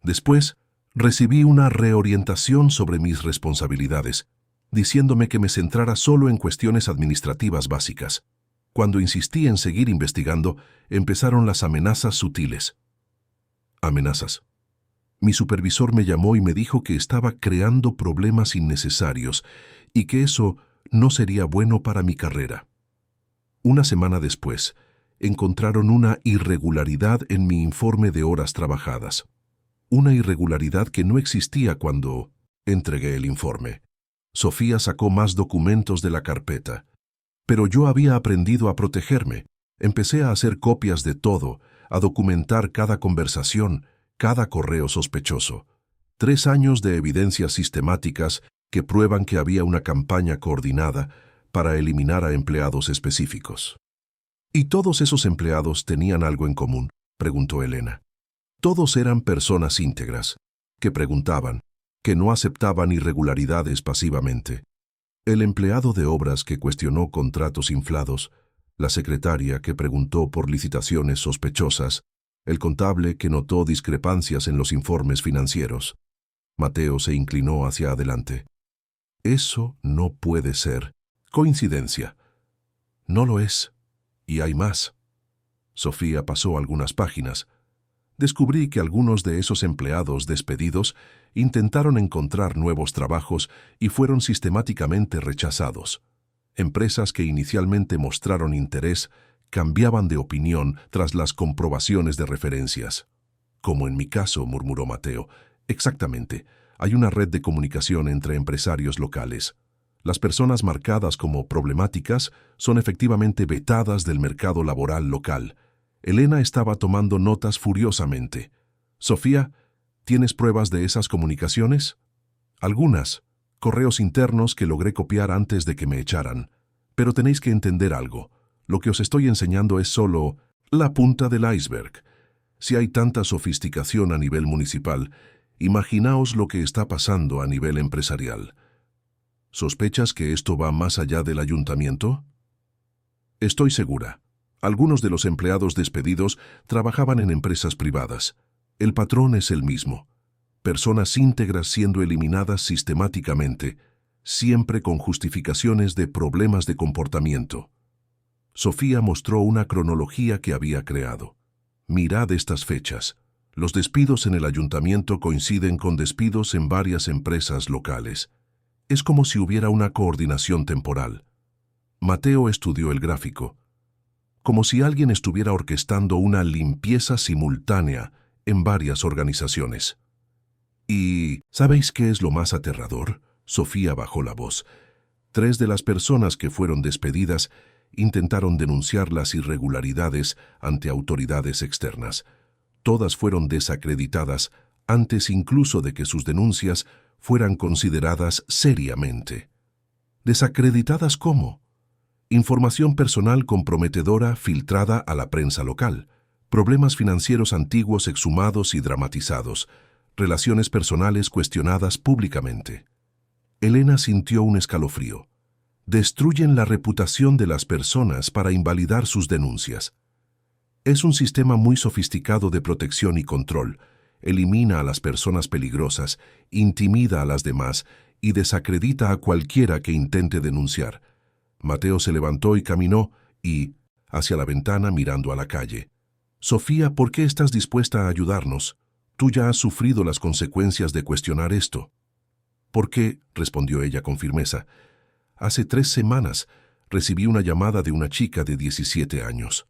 Después, recibí una reorientación sobre mis responsabilidades, diciéndome que me centrara solo en cuestiones administrativas básicas. Cuando insistí en seguir investigando, empezaron las amenazas sutiles. Amenazas. Mi supervisor me llamó y me dijo que estaba creando problemas innecesarios y que eso no sería bueno para mi carrera. Una semana después, encontraron una irregularidad en mi informe de horas trabajadas. Una irregularidad que no existía cuando entregué el informe. Sofía sacó más documentos de la carpeta. Pero yo había aprendido a protegerme. Empecé a hacer copias de todo, a documentar cada conversación, cada correo sospechoso. 3 años de evidencias sistemáticas que prueban que había una campaña coordinada para eliminar a empleados específicos. ¿Y todos esos empleados tenían algo en común?, preguntó Elena. Todos eran personas íntegras, que preguntaban, que no aceptaban irregularidades pasivamente. El empleado de obras que cuestionó contratos inflados, la secretaria que preguntó por licitaciones sospechosas, el contable que notó discrepancias en los informes financieros. Mateo se inclinó hacia adelante. Eso no puede ser coincidencia. No lo es. Y hay más. Sofía pasó algunas páginas. Descubrí que algunos de esos empleados despedidos intentaron encontrar nuevos trabajos y fueron sistemáticamente rechazados. Empresas que inicialmente mostraron interés cambiaban de opinión tras las comprobaciones de referencias. Como en mi caso, murmuró Mateo. Exactamente. Hay una red de comunicación entre empresarios locales. Las personas marcadas como problemáticas son efectivamente vetadas del mercado laboral local. Elena estaba tomando notas furiosamente. Sofía, ¿tienes pruebas de esas comunicaciones? Algunas. Correos internos que logré copiar antes de que me echaran. Pero tenéis que entender algo. Lo que os estoy enseñando es solo la punta del iceberg. Si hay tanta sofisticación a nivel municipal, imaginaos lo que está pasando a nivel empresarial. ¿Sospechas que esto va más allá del ayuntamiento? Estoy segura. Algunos de los empleados despedidos trabajaban en empresas privadas. El patrón es el mismo. Personas íntegras siendo eliminadas sistemáticamente, siempre con justificaciones de problemas de comportamiento. Sofía mostró una cronología que había creado. Mirad estas fechas. Los despidos en el ayuntamiento coinciden con despidos en varias empresas locales. Es como si hubiera una coordinación temporal. Mateo estudió el gráfico. Como si alguien estuviera orquestando una limpieza simultánea en varias organizaciones. ¿Y sabéis qué es lo más aterrador? Sofía bajó la voz. 3 de las personas que fueron despedidas intentaron denunciar las irregularidades ante autoridades externas. Todas fueron desacreditadas antes incluso de que sus denuncias fueran consideradas seriamente. ¿Desacreditadas cómo? Información personal comprometedora filtrada a la prensa local, problemas financieros antiguos exhumados y dramatizados, relaciones personales cuestionadas públicamente. Elena sintió un escalofrío. Destruyen la reputación de las personas para invalidar sus denuncias. Es un sistema muy sofisticado de protección y control. Elimina a las personas peligrosas, intimida a las demás y desacredita a cualquiera que intente denunciar. Mateo se levantó y caminó hacia la ventana mirando a la calle. Sofía, ¿por qué estás dispuesta a ayudarnos? Tú ya has sufrido las consecuencias de cuestionar esto. ¿Por qué?, respondió ella con firmeza. Hace 3 semanas recibí una llamada de una chica de 17 años.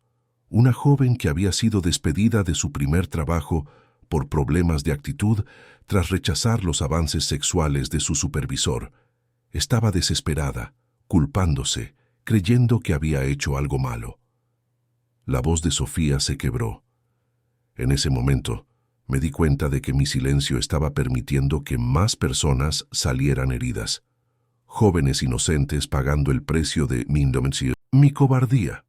Una joven que había sido despedida de su primer trabajo por problemas de actitud tras rechazar los avances sexuales de su supervisor. Estaba desesperada, culpándose, creyendo que había hecho algo malo. La voz de Sofía se quebró. En ese momento, me di cuenta de que mi silencio estaba permitiendo que más personas salieran heridas. Jóvenes inocentes pagando el precio de mi indolencia, mi cobardía.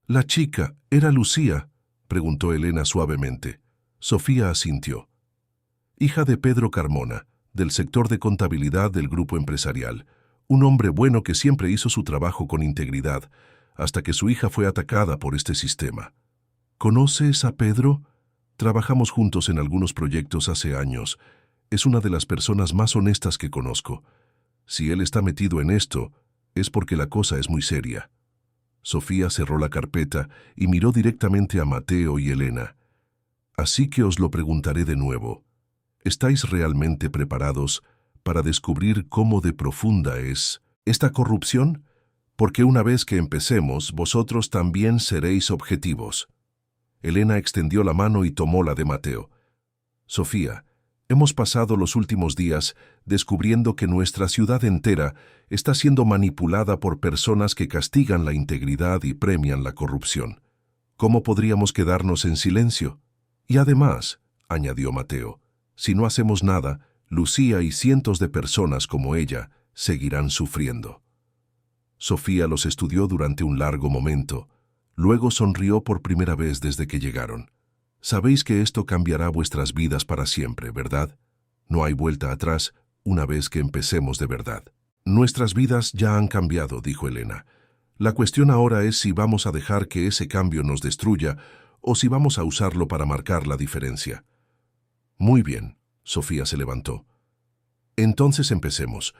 ¿La chica era Lucía?, preguntó Elena suavemente. Sofía asintió. Hija de Pedro Carmona, del sector de contabilidad del grupo empresarial. Un hombre bueno que siempre hizo su trabajo con integridad, hasta que su hija fue atacada por este sistema. ¿Conoces a Pedro? Trabajamos juntos en algunos proyectos hace años. Es una de las personas más honestas que conozco. Si él está metido en esto, es porque la cosa es muy seria. Sofía cerró la carpeta y miró directamente a Mateo y Elena. Así que os lo preguntaré de nuevo. ¿Estáis realmente preparados para descubrir cómo de profunda es esta corrupción? Porque una vez que empecemos, vosotros también seréis objetivos. Elena extendió la mano y tomó la de Mateo. Sofía, hemos pasado los últimos días descubriendo que nuestra ciudad entera está siendo manipulada por personas que castigan la integridad y premian la corrupción. ¿Cómo podríamos quedarnos en silencio? Y además, añadió Mateo, si no hacemos nada, Lucía y cientos de personas como ella seguirán sufriendo. Sofía los estudió durante un largo momento. Luego sonrió por primera vez desde que llegaron. Sabéis que esto cambiará vuestras vidas para siempre, ¿verdad? No hay vuelta atrás una vez que empecemos de verdad. Nuestras vidas ya han cambiado, dijo Elena. La cuestión ahora es si vamos a dejar que ese cambio nos destruya o si vamos a usarlo para marcar la diferencia. Muy bien, Sofía se levantó. Entonces empecemos.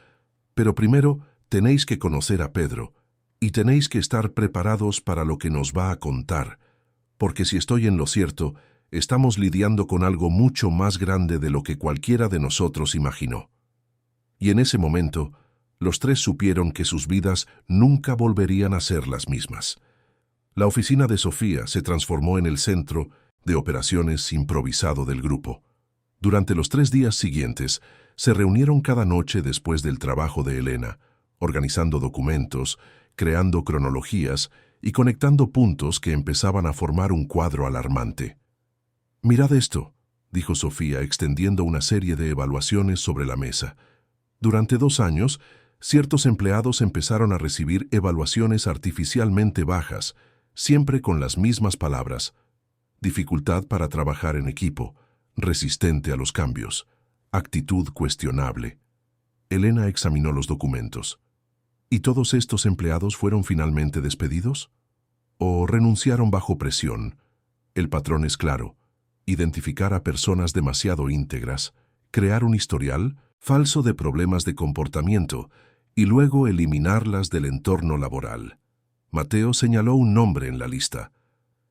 Pero primero tenéis que conocer a Pedro y tenéis que estar preparados para lo que nos va a contar, porque si estoy en lo cierto, estamos lidiando con algo mucho más grande de lo que cualquiera de nosotros imaginó. Y en ese momento, los 3 supieron que sus vidas nunca volverían a ser las mismas. La oficina de Sofía se transformó en el centro de operaciones improvisado del grupo. Durante los 3 días siguientes, se reunieron cada noche después del trabajo de Elena, organizando documentos, creando cronologías y conectando puntos que empezaban a formar un cuadro alarmante. «Mirad esto», dijo Sofía extendiendo una serie de evaluaciones sobre la mesa. Durante 2 años, ciertos empleados empezaron a recibir evaluaciones artificialmente bajas, siempre con las mismas palabras: dificultad para trabajar en equipo, resistente a los cambios, actitud cuestionable. Elena examinó los documentos. ¿Y todos estos empleados fueron finalmente despedidos? ¿O renunciaron bajo presión? El patrón es claro: identificar a personas demasiado íntegras, crear un historial falso de problemas de comportamiento y luego eliminarlas del entorno laboral. Mateo señaló un nombre en la lista.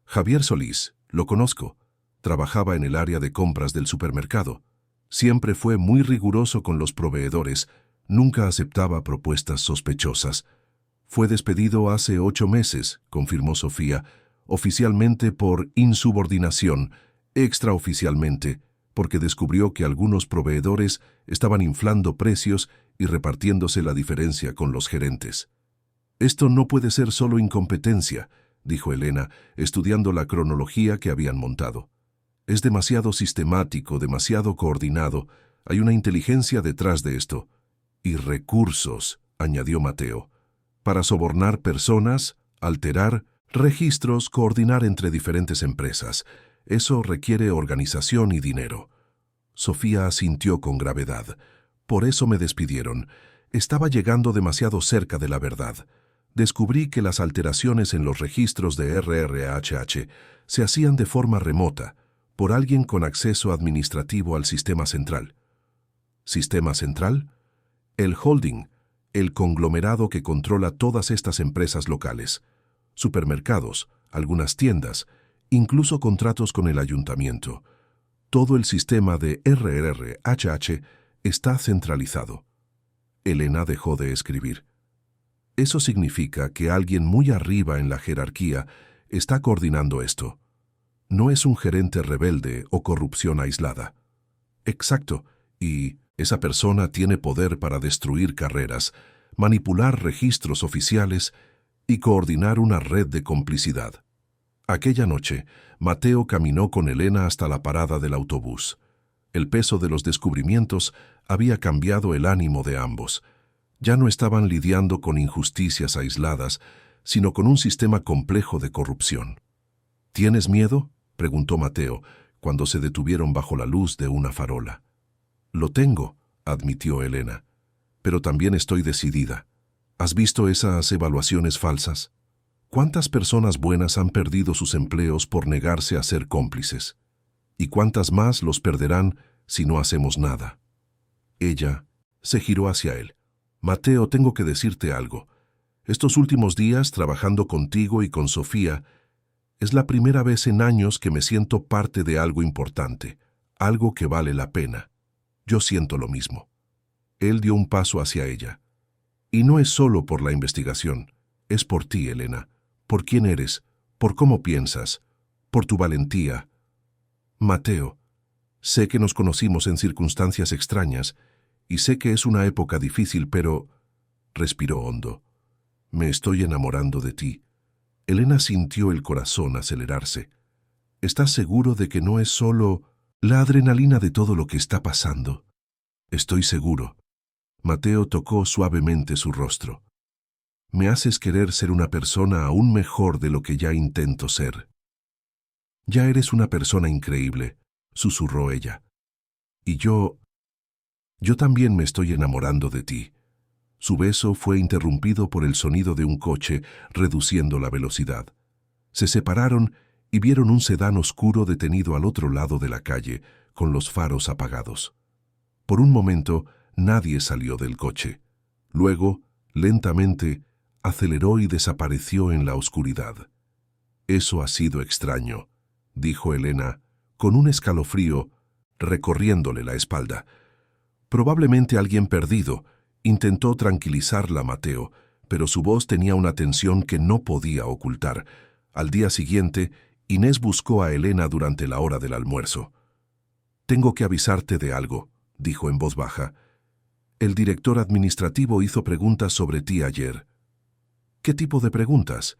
Javier Solís, lo conozco. Trabajaba en el área de compras del supermercado. Siempre fue muy riguroso con los proveedores, nunca aceptaba propuestas sospechosas. Fue despedido hace 8 meses, confirmó Sofía, oficialmente por insubordinación, extraoficialmente, porque descubrió que algunos proveedores estaban inflando precios y repartiéndose la diferencia con los gerentes. «Esto no puede ser solo incompetencia», dijo Elena, estudiando la cronología que habían montado. «Es demasiado sistemático, demasiado coordinado. Hay una inteligencia detrás de esto. Y recursos», añadió Mateo, «para sobornar personas, alterar registros, coordinar entre diferentes empresas. Eso requiere organización y dinero». Sofía asintió con gravedad. «Por eso me despidieron. Estaba llegando demasiado cerca de la verdad. Descubrí que las alteraciones en los registros de RRHH se hacían de forma remota, por alguien con acceso administrativo al sistema central». ¿Sistema central? El holding, el conglomerado que controla todas estas empresas locales. Supermercados, algunas tiendas, incluso contratos con el ayuntamiento. Todo el sistema de RRHH está centralizado. Elena dejó de escribir. Eso significa que alguien muy arriba en la jerarquía está coordinando esto. No es un gerente rebelde o corrupción aislada. Exacto, y esa persona tiene poder para destruir carreras, manipular registros oficiales y coordinar una red de complicidad. Aquella noche, Mateo caminó con Elena hasta la parada del autobús. El peso de los descubrimientos había cambiado el ánimo de ambos. Ya no estaban lidiando con injusticias aisladas, sino con un sistema complejo de corrupción. «¿Tienes miedo?», preguntó Mateo, cuando se detuvieron bajo la luz de una farola. «Lo tengo», admitió Elena, «pero también estoy decidida. ¿Has visto esas evaluaciones falsas? ¿Cuántas personas buenas han perdido sus empleos por negarse a ser cómplices? ¿Y cuántas más los perderán si no hacemos nada?» Ella se giró hacia él. «Mateo, tengo que decirte algo. Estos últimos días, trabajando contigo y con Sofía, es la primera vez en años que me siento parte de algo importante, algo que vale la pena. Yo siento lo mismo». Él dio un paso hacia ella. «Y no es solo por la investigación, es por ti, Elena, por quién eres, por cómo piensas, por tu valentía. Mateo, sé que nos conocimos en circunstancias extrañas y sé que es una época difícil, pero...» Respiró hondo. «Me estoy enamorando de ti». Elena sintió el corazón acelerarse. «¿Estás seguro de que no es solo la adrenalina de todo lo que está pasando?» «Estoy seguro». Mateo tocó suavemente su rostro. «Me haces querer ser una persona aún mejor de lo que ya intento ser». «Ya eres una persona increíble», susurró ella. «Y yo también me estoy enamorando de ti». Su beso fue interrumpido por el sonido de un coche reduciendo la velocidad. Se separaron y vieron un sedán oscuro detenido al otro lado de la calle, con los faros apagados. Por un momento, nadie salió del coche. Luego, lentamente, aceleró y desapareció en la oscuridad. «Eso ha sido extraño», dijo Elena, con un escalofrío, recorriéndole la espalda. «Probablemente alguien perdido», intentó tranquilizarla Mateo, pero su voz tenía una tensión que no podía ocultar. Al día siguiente, Inés buscó a Elena durante la hora del almuerzo. «Tengo que avisarte de algo», dijo en voz baja. «El director administrativo hizo preguntas sobre ti ayer». «¿Qué tipo de preguntas?»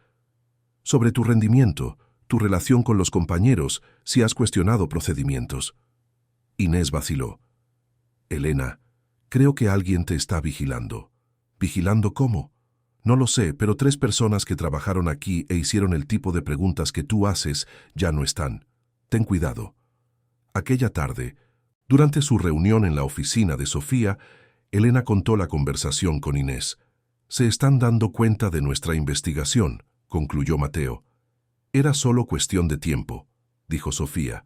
«Sobre tu rendimiento, tu relación con los compañeros, si has cuestionado procedimientos». Inés vaciló. «Elena, creo que alguien te está vigilando». «¿Vigilando cómo?» «No lo sé, pero 3 personas que trabajaron aquí e hicieron el tipo de preguntas que tú haces ya no están. Ten cuidado». Aquella tarde, durante su reunión en la oficina de Sofía, Elena contó la conversación con Inés. «Se están dando cuenta de nuestra investigación», concluyó Mateo. «Era solo cuestión de tiempo», dijo Sofía.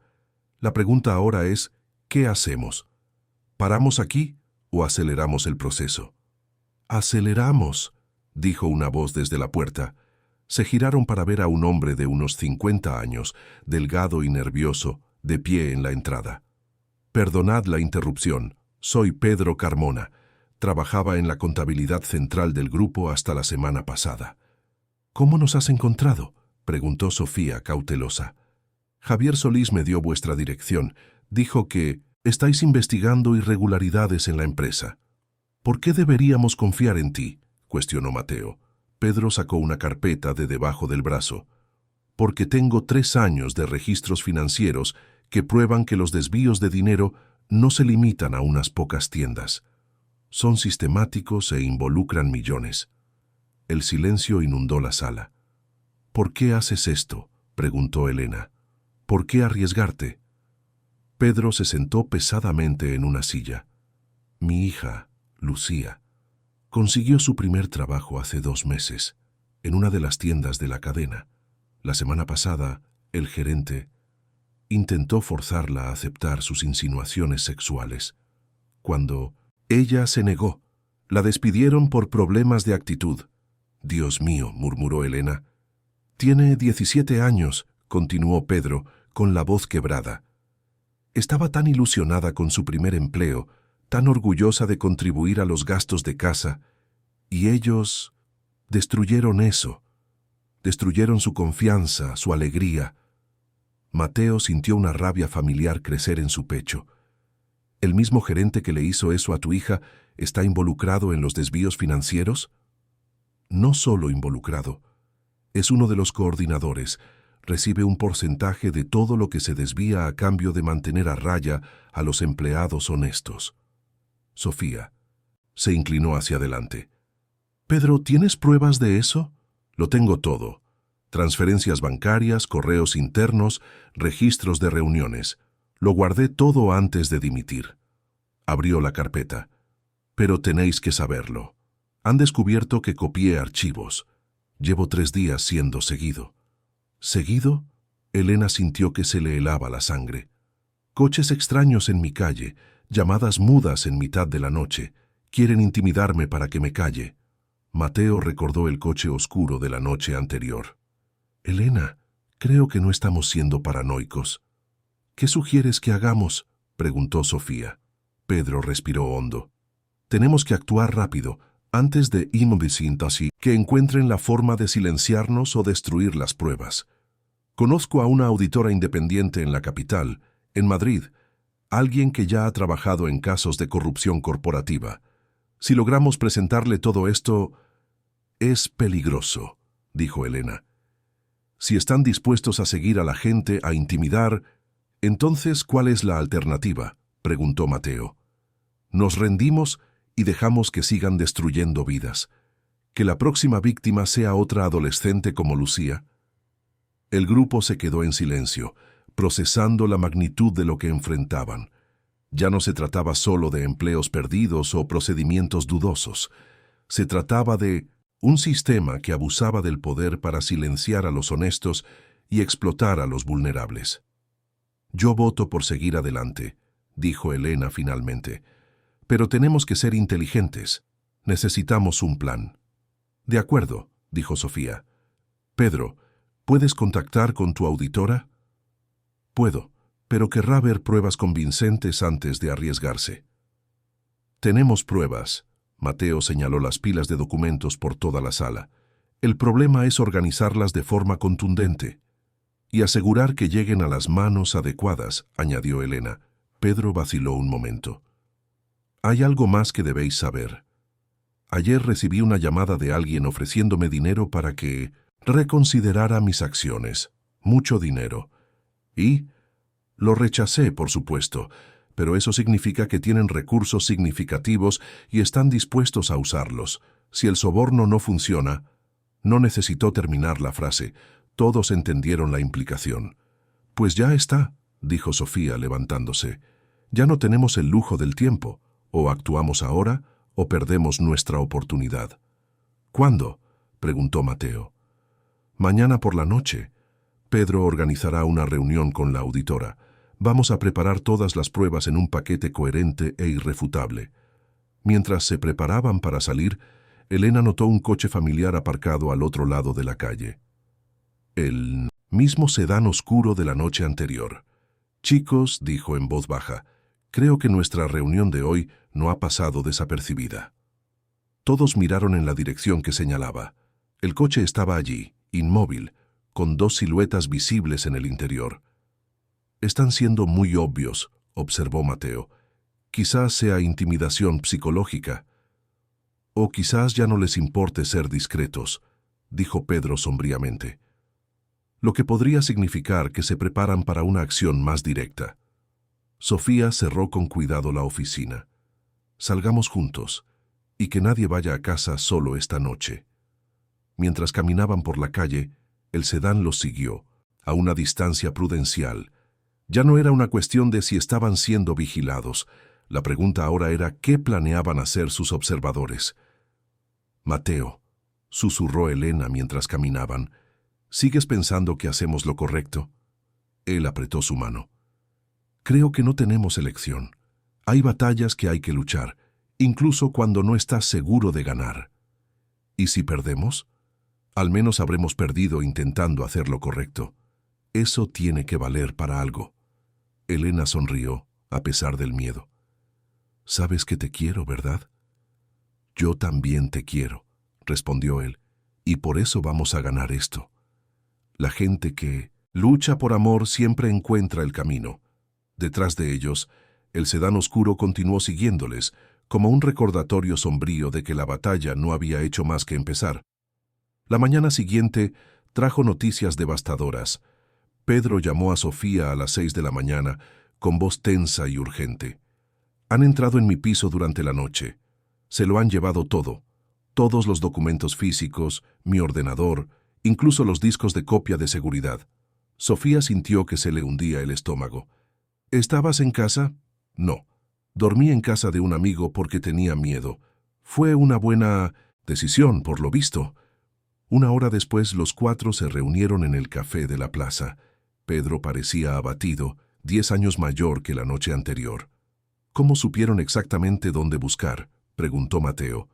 «La pregunta ahora es, ¿qué hacemos? ¿Paramos aquí o aceleramos el proceso?» «Aceleramos», dijo una voz desde la puerta. Se giraron para ver a un hombre de unos 50 años, delgado y nervioso, de pie en la entrada. «Perdonad la interrupción, soy Pedro Carmona. Trabajaba en la contabilidad central del grupo hasta la semana pasada». «¿Cómo nos has encontrado?», preguntó Sofía, cautelosa. «Javier Solís me dio vuestra dirección. Dijo que estáis investigando irregularidades en la empresa». ¿Por qué deberíamos confiar en ti?, cuestionó Mateo. Pedro sacó una carpeta de debajo del brazo. Porque tengo 3 años de registros financieros que prueban que los desvíos de dinero no se limitan a unas pocas tiendas. Son sistemáticos e involucran millones. El silencio inundó la sala. ¿Por qué haces esto?, preguntó Elena. ¿Por qué arriesgarte? Pedro se sentó pesadamente en una silla. Mi hija, Lucía, consiguió su primer trabajo hace 2 meses, en una de las tiendas de la cadena. La semana pasada, el gerente intentó forzarla a aceptar sus insinuaciones sexuales. Cuando ella se negó, la despidieron por problemas de actitud. Dios mío, murmuró Elena. Tiene 17 años, continuó Pedro, con la voz quebrada. Estaba tan ilusionada con su primer empleo, tan orgullosa de contribuir a los gastos de casa, y ellos destruyeron eso. Destruyeron su confianza, su alegría. Mateo sintió una rabia familiar crecer en su pecho. ¿El mismo gerente que le hizo eso a tu hija está involucrado en los desvíos financieros? No solo involucrado. Es uno de los coordinadores. Recibe un porcentaje de todo lo que se desvía a cambio de mantener a raya a los empleados honestos. Sofía se inclinó hacia adelante. Pedro, ¿tienes pruebas de eso? Lo tengo todo. Transferencias bancarias, correos internos, registros de reuniones. Lo guardé todo antes de dimitir. Abrió la carpeta. Pero tenéis que saberlo. Han descubierto que copié archivos. Llevo 3 días siendo seguido. ¿Seguido? Elena sintió que se le helaba la sangre. Coches extraños en mi calle, llamadas mudas en mitad de la noche. Quieren intimidarme para que me calle. Mateo recordó el coche oscuro de la noche anterior. Elena, creo que no estamos siendo paranoicos. ¿Qué sugieres que hagamos?, preguntó Sofía. Pedro respiró hondo. Tenemos que actuar rápido, antes de así que encuentren la forma de silenciarnos o destruir las pruebas. Conozco a una auditora independiente en la capital, en Madrid, alguien que ya ha trabajado en casos de corrupción corporativa. Si logramos presentarle todo esto, es peligroso, dijo Elena. Si están dispuestos a seguir a la gente, a intimidar, entonces, ¿cuál es la alternativa?, preguntó Mateo. Nos rendimos y dejamos que sigan destruyendo vidas. Que la próxima víctima sea otra adolescente como Lucía. El grupo se quedó en silencio, procesando la magnitud de lo que enfrentaban. Ya no se trataba solo de empleos perdidos o procedimientos dudosos. Se trataba de un sistema que abusaba del poder para silenciar a los honestos y explotar a los vulnerables. Yo voto por seguir adelante, dijo Elena finalmente. Pero tenemos que ser inteligentes. Necesitamos un plan. De acuerdo, dijo Sofía. Pedro, ¿puedes contactar con tu auditora? Puedo, pero querrá ver pruebas convincentes antes de arriesgarse. Tenemos pruebas. Mateo señaló las pilas de documentos por toda la sala. El problema es organizarlas de forma contundente y asegurar que lleguen a las manos adecuadas, añadió Elena. Pedro vaciló un momento. Hay algo más que debéis saber. Ayer recibí una llamada de alguien ofreciéndome dinero para que reconsiderara mis acciones. Mucho dinero. Y lo rechacé, por supuesto, pero eso significa que tienen recursos significativos y están dispuestos a usarlos. Si el soborno no funciona, no necesitó terminar la frase. Todos entendieron la implicación. Pues ya está, dijo Sofía levantándose. Ya no tenemos el lujo del tiempo. O actuamos ahora o perdemos nuestra oportunidad. ¿Cuándo?, preguntó Mateo. Mañana por la noche. Pedro organizará una reunión con la auditora. Vamos a preparar todas las pruebas en un paquete coherente e irrefutable. Mientras se preparaban para salir, Elena notó un coche familiar aparcado al otro lado de la calle. El mismo sedán oscuro de la noche anterior. Chicos, dijo en voz baja, creo que nuestra reunión de hoy no ha pasado desapercibida. Todos miraron en la dirección que señalaba. El coche estaba allí, inmóvil, con 2 siluetas visibles en el interior. Están siendo muy obvios, observó Mateo. Quizás sea intimidación psicológica. O quizás ya no les importe ser discretos, dijo Pedro sombríamente. Lo que podría significar que se preparan para una acción más directa. Sofía cerró con cuidado la oficina. Salgamos juntos, y que nadie vaya a casa solo esta noche. Mientras caminaban por la calle, el sedán los siguió, a una distancia prudencial. Ya no era una cuestión de si estaban siendo vigilados. La pregunta ahora era qué planeaban hacer sus observadores. Mateo, susurró Elena mientras caminaban, ¿sigues pensando que hacemos lo correcto? Él apretó su mano. Creo que no tenemos elección. Hay batallas que hay que luchar, incluso cuando no estás seguro de ganar. ¿Y si perdemos? Al menos habremos perdido intentando hacer lo correcto. Eso tiene que valer para algo. Elena sonrió, a pesar del miedo. Sabes que te quiero, ¿verdad? Yo también te quiero, respondió él, y por eso vamos a ganar esto. La gente que lucha por amor siempre encuentra el camino. Detrás de ellos, el sedán oscuro continuó siguiéndoles, como un recordatorio sombrío de que la batalla no había hecho más que empezar. La mañana siguiente trajo noticias devastadoras. Pedro llamó a Sofía a las 6 de la mañana, con voz tensa y urgente. Han entrado en mi piso durante la noche. Se lo han llevado todo. Todos los documentos físicos, mi ordenador, incluso los discos de copia de seguridad. Sofía sintió que se le hundía el estómago. ¿Estabas en casa? No. Dormí en casa de un amigo porque tenía miedo. Fue una buena decisión, por lo visto. Una hora después, los 4 se reunieron en el café de la plaza. Pedro parecía abatido, 10 años mayor que la noche anterior. ¿Cómo supieron exactamente dónde buscar?, preguntó Mateo.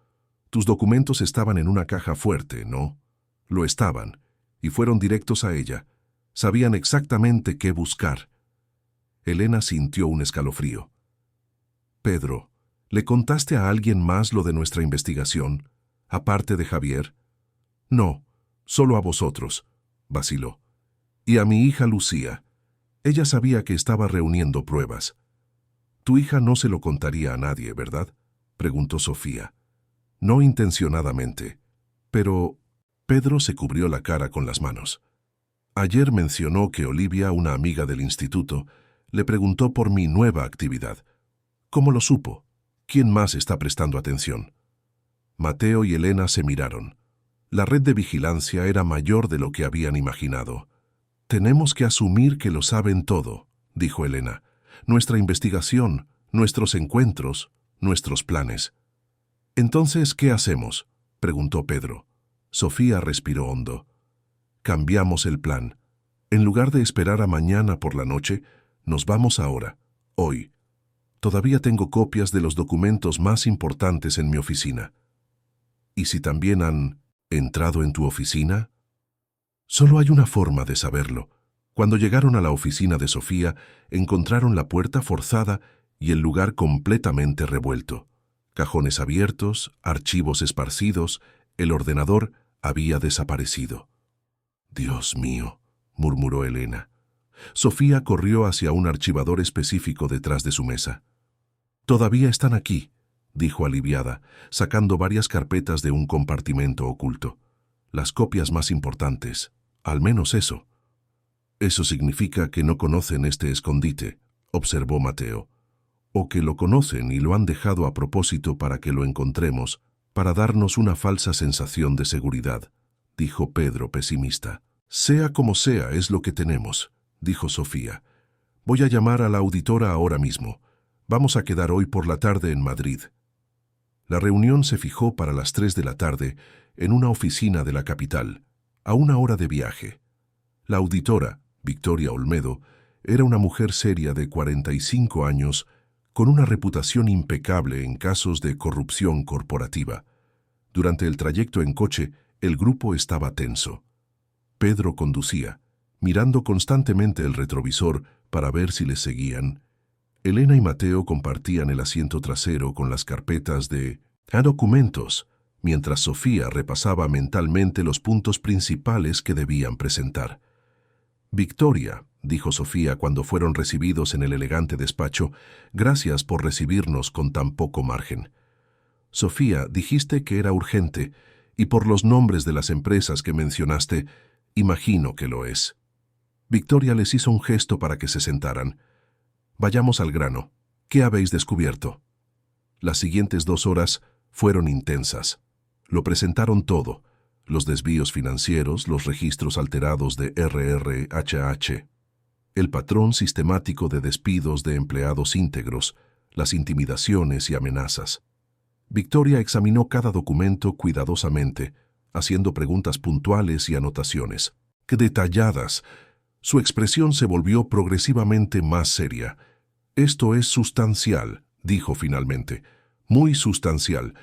Tus documentos estaban en una caja fuerte, ¿no? Lo estaban, y fueron directos a ella. Sabían exactamente qué buscar. Elena sintió un escalofrío. Pedro, ¿le contaste a alguien más lo de nuestra investigación, aparte de Javier? No, solo a vosotros, vaciló. Y a mi hija Lucía. Ella sabía que estaba reuniendo pruebas. Tu hija no se lo contaría a nadie, ¿verdad?, preguntó Sofía. No intencionadamente. Pero Pedro se cubrió la cara con las manos. Ayer mencionó que Olivia, una amiga del instituto, le preguntó por mi nueva actividad. ¿Cómo lo supo? ¿Quién más está prestando atención? Mateo y Elena se miraron. La red de vigilancia era mayor de lo que habían imaginado. Tenemos que asumir que lo saben todo, dijo Elena. Nuestra investigación, nuestros encuentros, nuestros planes. Entonces, ¿qué hacemos?, preguntó Pedro. Sofía respiró hondo. Cambiamos el plan. En lugar de esperar a mañana por la noche, nos vamos ahora, hoy. Todavía tengo copias de los documentos más importantes en mi oficina. ¿Y si también han entrado en tu oficina? Solo hay una forma de saberlo. Cuando llegaron a la oficina de Sofía, encontraron la puerta forzada y el lugar completamente revuelto. Cajones abiertos, archivos esparcidos, el ordenador había desaparecido. Dios mío, murmuró Elena. Sofía corrió hacia un archivador específico detrás de su mesa. Todavía están aquí, dijo aliviada, sacando varias carpetas de un compartimento oculto. Las copias más importantes, al menos eso. Eso significa que no conocen este escondite, observó Mateo. O que lo conocen y lo han dejado a propósito para que lo encontremos, para darnos una falsa sensación de seguridad, dijo Pedro pesimista. Sea como sea, es lo que tenemos, dijo Sofía. Voy a llamar a la auditora ahora mismo. Vamos a quedar hoy por la tarde en Madrid. La reunión se fijó para las 3 de la tarde en una oficina de la capital, a una hora de viaje. La auditora, Victoria Olmedo, era una mujer seria de 45 años, con una reputación impecable en casos de corrupción corporativa. Durante el trayecto en coche, el grupo estaba tenso. Pedro conducía, mirando constantemente el retrovisor para ver si les seguían. Elena y Mateo compartían el asiento trasero con las carpetas de documentos, mientras Sofía repasaba mentalmente los puntos principales que debían presentar. Victoria, dijo Sofía cuando fueron recibidos en el elegante despacho, gracias por recibirnos con tan poco margen. Sofía, dijiste que era urgente, y por los nombres de las empresas que mencionaste, imagino que lo es. Victoria les hizo un gesto para que se sentaran. Vayamos al grano. ¿Qué habéis descubierto? Las siguientes 2 horas fueron intensas. Lo presentaron todo: los desvíos financieros, los registros alterados de RRHH, el patrón sistemático de despidos de empleados íntegros, las intimidaciones y amenazas. Victoria examinó cada documento cuidadosamente, haciendo preguntas puntuales y anotaciones. ¡Qué detalladas! Su expresión se volvió progresivamente más seria. «Esto es sustancial», dijo finalmente. «Muy sustancial.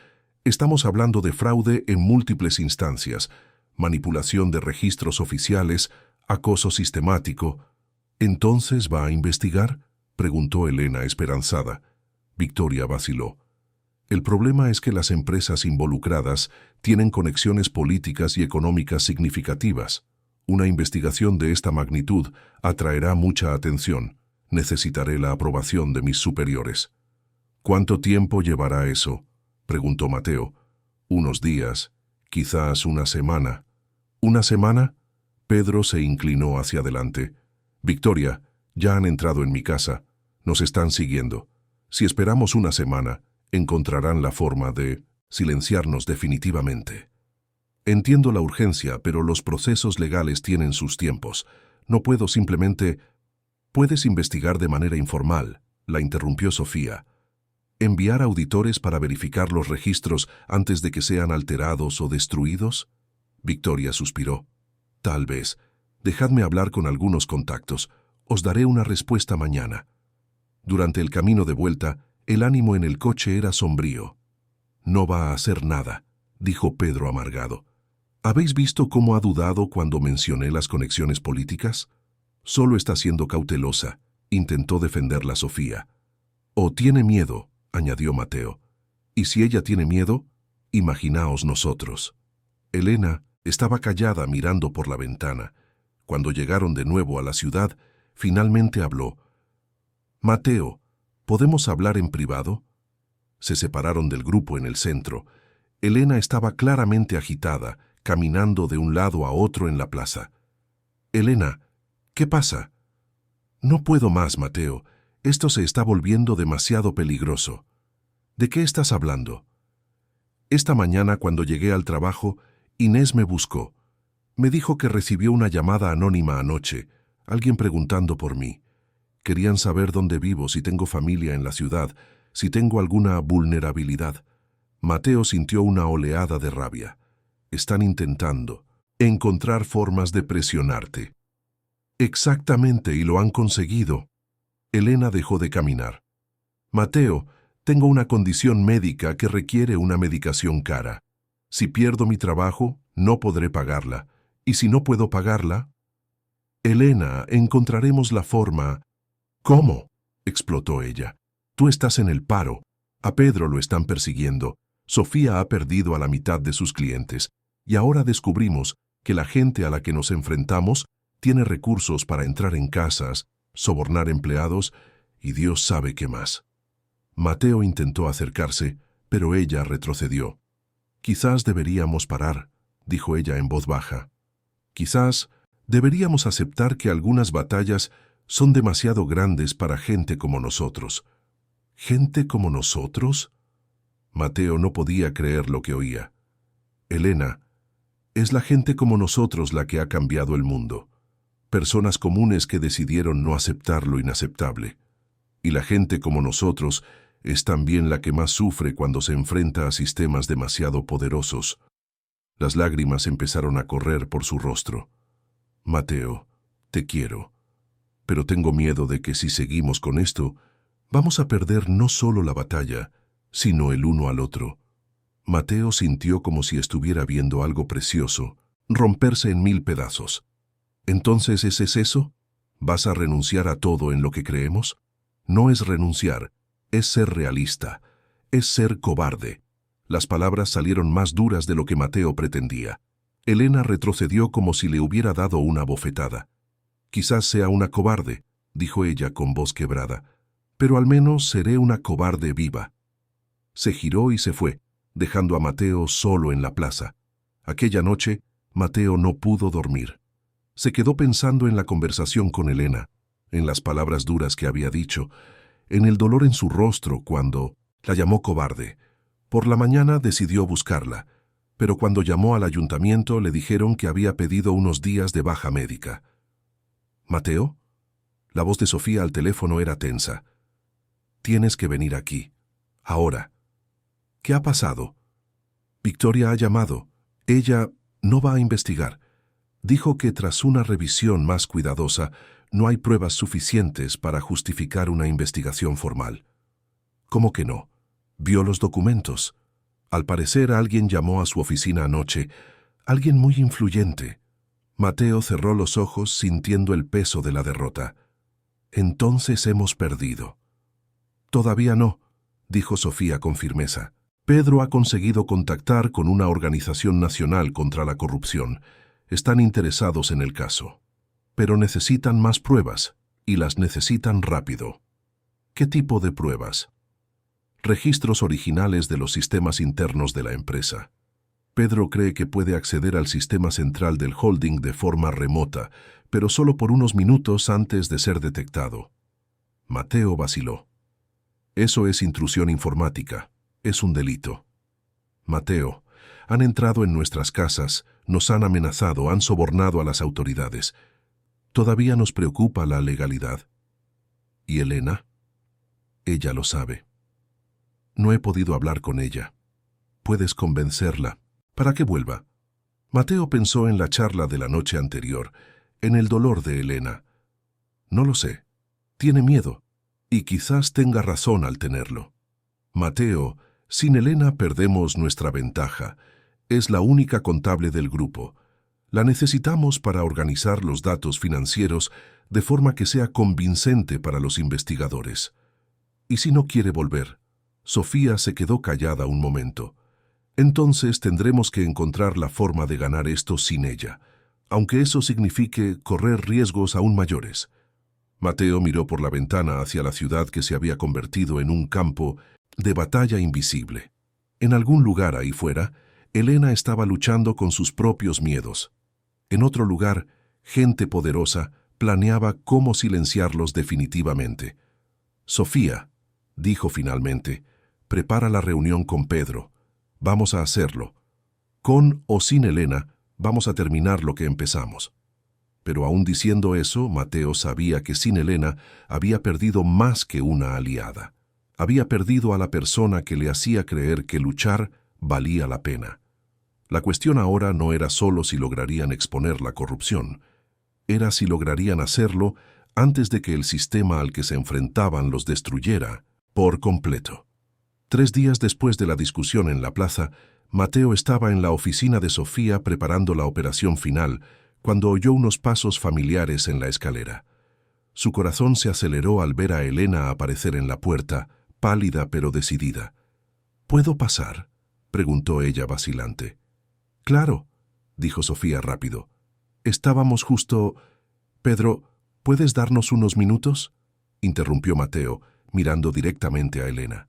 Estamos hablando de fraude en múltiples instancias, manipulación de registros oficiales, acoso sistemático». «¿Entonces va a investigar?», preguntó Elena esperanzada. Victoria vaciló. «El problema es que las empresas involucradas tienen conexiones políticas y económicas significativas. Una investigación de esta magnitud atraerá mucha atención. Necesitaré la aprobación de mis superiores». «¿Cuánto tiempo llevará eso?», preguntó Mateo. «Unos días, quizás una semana». «¿Una semana?». Pedro se inclinó hacia adelante. «Victoria, ya han entrado en mi casa. Nos están siguiendo. Si esperamos una semana, encontrarán la forma de silenciarnos definitivamente. Entiendo la urgencia, pero los procesos legales tienen sus tiempos. No puedo simplemente... «Puedes investigar de manera informal», la interrumpió Sofía. «¿Enviar auditores para verificar los registros antes de que sean alterados o destruidos?». Victoria suspiró. «Tal vez. Dejadme hablar con algunos contactos. Os daré una respuesta mañana». Durante el camino de vuelta, el ánimo en el coche era sombrío. «No va a hacer nada», dijo Pedro amargado. «¿Habéis visto cómo ha dudado cuando mencioné las conexiones políticas? Solo está siendo cautelosa», intentó defenderla Sofía. «O tiene miedo», añadió Mateo. «Y si ella tiene miedo, imaginaos nosotros». Elena estaba callada mirando por la ventana. Cuando llegaron de nuevo a la ciudad, finalmente habló. «Mateo, ¿podemos hablar en privado?». Se separaron del grupo en el centro. Elena estaba claramente agitada, caminando de un lado a otro en la plaza. «Elena, ¿qué pasa?». «No puedo más, Mateo. Esto se está volviendo demasiado peligroso». «¿De qué estás hablando?». «Esta mañana, cuando llegué al trabajo, Inés me buscó. Me dijo que recibió una llamada anónima anoche, alguien preguntando por mí. Querían saber dónde vivo, si tengo familia en la ciudad, si tengo alguna vulnerabilidad». Mateo sintió una oleada de rabia. «Están intentando encontrar formas de presionarte». «Exactamente, y lo han conseguido». Elena dejó de caminar. «Mateo, tengo una condición médica que requiere una medicación cara. Si pierdo mi trabajo, no podré pagarla. Y si no puedo pagarla...». «Elena, encontraremos la forma». «¿Cómo?», explotó ella. «Tú estás en el paro. A Pedro lo están persiguiendo. Sofía ha perdido a la mitad de sus clientes. Y ahora descubrimos que la gente a la que nos enfrentamos tiene recursos para entrar en casas, sobornar empleados y Dios sabe qué más». Mateo intentó acercarse, pero ella retrocedió. «Quizás deberíamos parar», dijo ella en voz baja. «Quizás deberíamos aceptar que algunas batallas son demasiado grandes para gente como nosotros». «¿Gente como nosotros?». Mateo no podía creer lo que oía. «Elena, es la gente como nosotros la que ha cambiado el mundo. Personas comunes que decidieron no aceptar lo inaceptable. Y la gente como nosotros es también la que más sufre cuando se enfrenta a sistemas demasiado poderosos». Las lágrimas empezaron a correr por su rostro. «Mateo, te quiero. Pero tengo miedo de que si seguimos con esto, vamos a perder no solo la batalla, sino el uno al otro». Mateo sintió como si estuviera viendo algo precioso romperse en 1000 pedazos. «¿Entonces ese es eso? ¿Vas a renunciar a todo en lo que creemos?». «No es renunciar, es ser realista, es ser cobarde». Las palabras salieron más duras de lo que Mateo pretendía. Elena retrocedió como si le hubiera dado una bofetada. «Quizás sea una cobarde», dijo ella con voz quebrada, «pero al menos seré una cobarde viva». Se giró y se fue, dejando a Mateo solo en la plaza. Aquella noche, Mateo no pudo dormir. Se quedó pensando en la conversación con Elena, en las palabras duras que había dicho, en el dolor en su rostro cuando la llamó cobarde. Por la mañana decidió buscarla, pero cuando llamó al ayuntamiento le dijeron que había pedido unos días de baja médica. ¿Mateo? La voz de Sofía al teléfono era tensa. Tienes que venir aquí. Ahora. ¿Qué ha pasado? Victoria ha llamado. Ella no va a investigar. Dijo que tras una revisión más cuidadosa, no hay pruebas suficientes para justificar una investigación formal. ¿Cómo que no? Vio los documentos. Al parecer alguien llamó a su oficina anoche, alguien muy influyente. Mateo cerró los ojos sintiendo el peso de la derrota. Entonces hemos perdido. Todavía no, dijo Sofía con firmeza. Pedro ha conseguido contactar con una organización nacional contra la corrupción. Están interesados en el caso. Pero necesitan más pruebas, y las necesitan rápido. ¿Qué tipo de pruebas? Registros originales de los sistemas internos de la empresa. Pedro cree que puede acceder al sistema central del holding de forma remota, pero solo por unos minutos antes de ser detectado. Mateo vaciló. Eso es intrusión informática. Es un delito. Mateo, han entrado en nuestras casas, nos han amenazado, han sobornado a las autoridades. Todavía nos preocupa la legalidad. ¿Y Elena? Ella lo sabe. No he podido hablar con ella. Puedes convencerla para que vuelva. Mateo pensó en la charla de la noche anterior, en el dolor de Elena. No lo sé. Tiene miedo, y quizás tenga razón al tenerlo. Mateo, sin Elena perdemos nuestra ventaja. Es la única contable del grupo. La necesitamos para organizar los datos financieros de forma que sea convincente para los investigadores. ¿Y si no quiere volver? Sofía se quedó callada un momento. Entonces tendremos que encontrar la forma de ganar esto sin ella, aunque eso signifique correr riesgos aún mayores. Mateo miró por la ventana hacia la ciudad que se había convertido en un campo de batalla invisible. En algún lugar ahí fuera, Elena estaba luchando con sus propios miedos. En otro lugar, gente poderosa planeaba cómo silenciarlos definitivamente. Sofía, dijo finalmente, prepara la reunión con Pedro. Vamos a hacerlo. Con o sin Elena, vamos a terminar lo que empezamos. Pero aún diciendo eso, Mateo sabía que sin Elena había perdido más que una aliada. Había perdido a la persona que le hacía creer que luchar valía la pena. La cuestión ahora no era solo si lograrían exponer la corrupción, era si lograrían hacerlo antes de que el sistema al que se enfrentaban los destruyera por completo. 3 días después de la discusión en la plaza, Mateo estaba en la oficina de Sofía preparando la operación final cuando oyó unos pasos familiares en la escalera. Su corazón se aceleró al ver a Elena aparecer en la puerta, pálida pero decidida. ¿Puedo pasar?, preguntó ella vacilante. Claro, dijo Sofía rápido. Estábamos justo... Pedro, ¿puedes darnos unos minutos?, interrumpió Mateo, mirando directamente a Elena.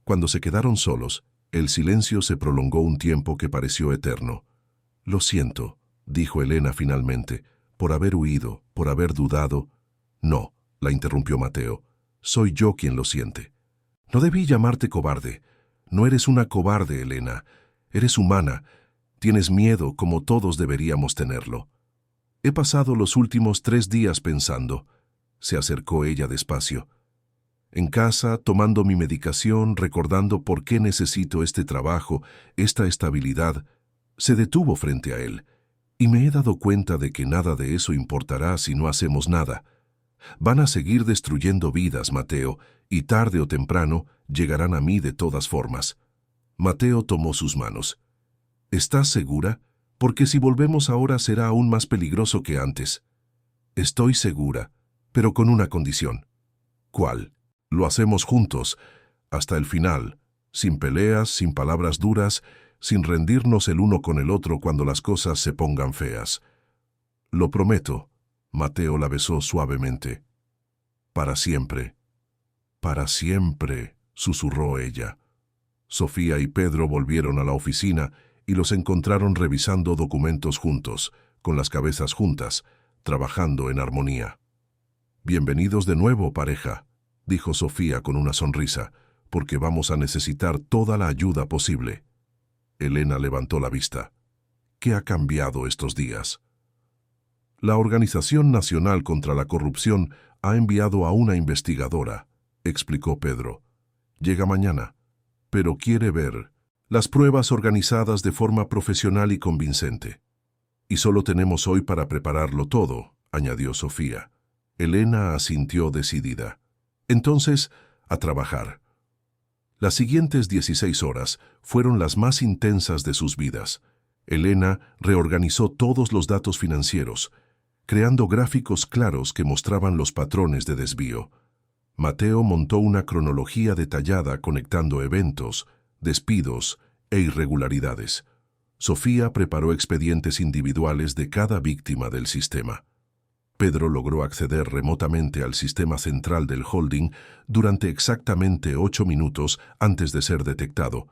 Cuando se quedaron solos, el silencio se prolongó un tiempo que pareció eterno. Lo siento, dijo Elena finalmente, por haber huido, por haber dudado. No, la interrumpió Mateo, soy yo quien lo siente. No debí llamarte cobarde. No eres una cobarde, Elena. Eres humana. Tienes miedo como todos deberíamos tenerlo. He pasado los últimos 3 días pensando. Se acercó ella despacio. En casa, tomando mi medicación, recordando por qué necesito este trabajo, esta estabilidad, se detuvo frente a él, y me he dado cuenta de que nada de eso importará si no hacemos nada. Van a seguir destruyendo vidas, Mateo, y tarde o temprano llegarán a mí de todas formas. Mateo tomó sus manos. ¿Estás segura? Porque si volvemos ahora será aún más peligroso que antes. Estoy segura, pero con una condición. ¿Cuál? Lo hacemos juntos, hasta el final, sin peleas, sin palabras duras, sin rendirnos el uno con el otro cuando las cosas se pongan feas. Lo prometo. Mateo la besó suavemente. Para siempre, susurró ella. Sofía y Pedro volvieron a la oficina y los encontraron revisando documentos juntos, con las cabezas juntas, trabajando en armonía. «Bienvenidos de nuevo, pareja», dijo Sofía con una sonrisa, «porque vamos a necesitar toda la ayuda posible». Elena levantó la vista. «¿Qué ha cambiado estos días?» «La Organización Nacional contra la Corrupción ha enviado a una investigadora», explicó Pedro. «Llega mañana, pero quiere ver las pruebas organizadas de forma profesional y convincente. Y solo tenemos hoy para prepararlo todo», añadió Sofía. Elena asintió decidida. «Entonces, a trabajar». Las siguientes 16 horas fueron las más intensas de sus vidas. Elena reorganizó todos los datos financieros, creando gráficos claros que mostraban los patrones de desvío. Mateo montó una cronología detallada conectando eventos, despidos e irregularidades. Sofía preparó expedientes individuales de cada víctima del sistema. Pedro logró acceder remotamente al sistema central del holding durante exactamente 8 minutos antes de ser detectado,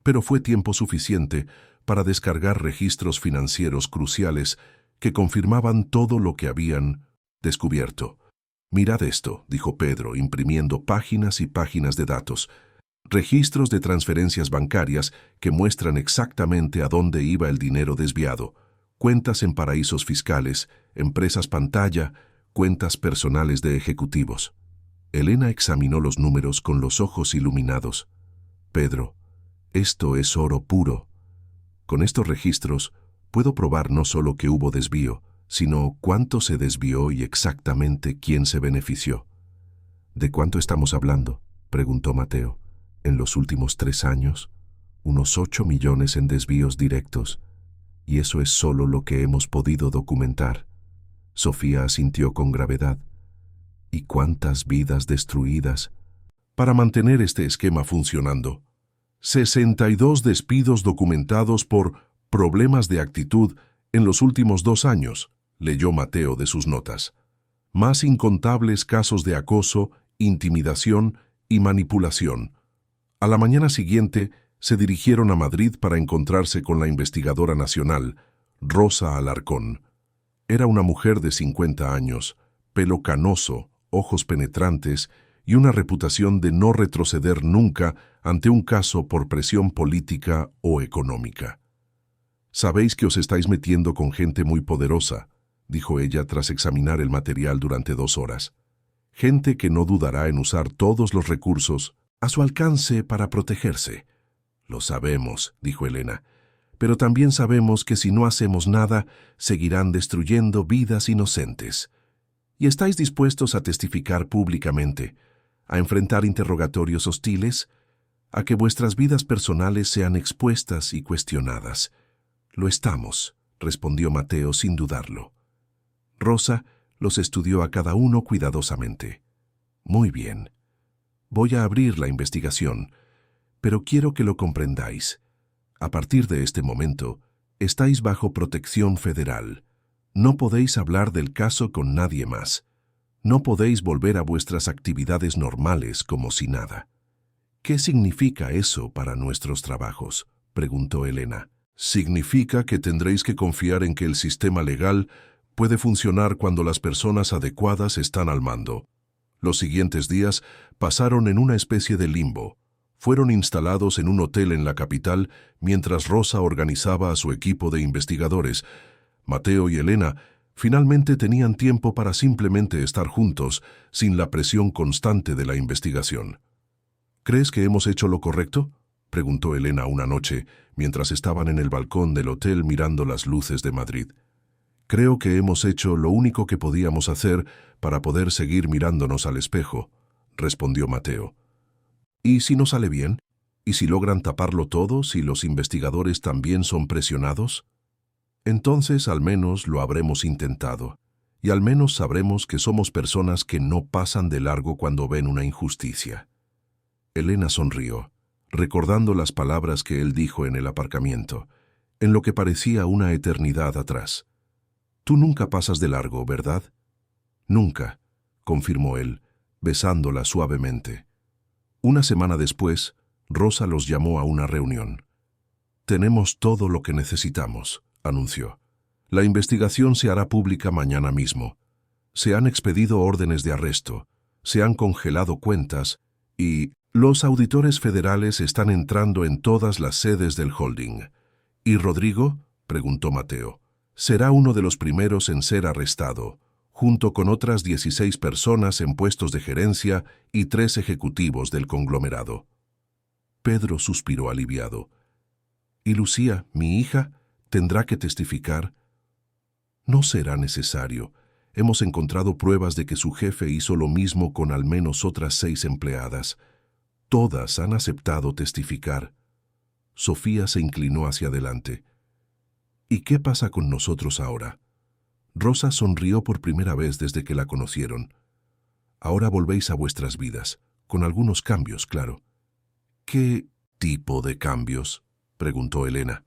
pero fue tiempo suficiente para descargar registros financieros cruciales que confirmaban todo lo que habían descubierto. «Mirad esto», dijo Pedro, imprimiendo páginas y páginas de datos. Registros de transferencias bancarias que muestran exactamente a dónde iba el dinero desviado, cuentas en paraísos fiscales, empresas pantalla, cuentas personales de ejecutivos. Elena examinó los números con los ojos iluminados. «Pedro, esto es oro puro. Con estos registros puedo probar no solo que hubo desvío, sino cuánto se desvió y exactamente quién se benefició». «¿De cuánto estamos hablando?», preguntó Mateo. «En los últimos 3 años, unos 8 millones en desvíos directos. Y eso es solo lo que hemos podido documentar». Sofía asintió con gravedad. «¿Y cuántas vidas destruidas?» «Para mantener este esquema funcionando, 62 despidos documentados por problemas de actitud en los últimos 2 años», leyó Mateo de sus notas. «Más incontables casos de acoso, intimidación y manipulación». A la mañana siguiente, se dirigieron a Madrid para encontrarse con la investigadora nacional, Rosa Alarcón. Era una mujer de 50 años, pelo canoso, ojos penetrantes y una reputación de no retroceder nunca ante un caso por presión política o económica. «Sabéis que os estáis metiendo con gente muy poderosa», dijo ella tras examinar el material durante 2 horas. «Gente que no dudará en usar todos los recursos a su alcance para protegerse». «Lo sabemos», dijo Elena, «pero también sabemos que si no hacemos nada, seguirán destruyendo vidas inocentes. ¿Y estáis dispuestos a testificar públicamente, a enfrentar interrogatorios hostiles, a que vuestras vidas personales sean expuestas y cuestionadas?» «Lo estamos», respondió Mateo sin dudarlo. Rosa los estudió a cada uno cuidadosamente. «Muy bien. Voy a abrir la investigación, pero quiero que lo comprendáis. A partir de este momento, estáis bajo protección federal. No podéis hablar del caso con nadie más. No podéis volver a vuestras actividades normales como si nada». «¿Qué significa eso para nuestros trabajos?», preguntó Elena. «Significa que tendréis que confiar en que el sistema legal puede funcionar cuando las personas adecuadas están al mando». Los siguientes días pasaron en una especie de limbo. Fueron instalados en un hotel en la capital mientras Rosa organizaba a su equipo de investigadores. Mateo y Elena finalmente tenían tiempo para simplemente estar juntos, sin la presión constante de la investigación. «¿Crees que hemos hecho lo correcto?», preguntó Elena una noche, mientras estaban en el balcón del hotel mirando las luces de Madrid. «Creo que hemos hecho lo único que podíamos hacer para poder seguir mirándonos al espejo», respondió Mateo. «¿Y si no sale bien? ¿Y si logran taparlo todo, si los investigadores también son presionados? Entonces al menos lo habremos intentado, y al menos sabremos que somos personas que no pasan de largo cuando ven una injusticia». Elena sonrió, recordando las palabras que él dijo en el aparcamiento, en lo que parecía una eternidad atrás. «Tú nunca pasas de largo, ¿verdad?» «Nunca», confirmó él, besándola suavemente. Una semana después, Rosa los llamó a una reunión. «Tenemos todo lo que necesitamos», anunció. «La investigación se hará pública mañana mismo. Se han expedido órdenes de arresto, se han congelado cuentas y los auditores federales están entrando en todas las sedes del holding». «¿Y Rodrigo?», preguntó Mateo. «Será uno de los primeros en ser arrestado, junto con otras 16 personas en puestos de gerencia y 3 ejecutivos del conglomerado». Pedro suspiró aliviado. «¿Y Lucía, mi hija, tendrá que testificar?» «No será necesario. Hemos encontrado pruebas de que su jefe hizo lo mismo con al menos otras 6 empleadas. Todas han aceptado testificar». Sofía se inclinó hacia adelante. «¿Y qué pasa con nosotros ahora?» Rosa sonrió por primera vez desde que la conocieron. «Ahora volvéis a vuestras vidas, con algunos cambios, claro». «¿Qué tipo de cambios?», preguntó Elena.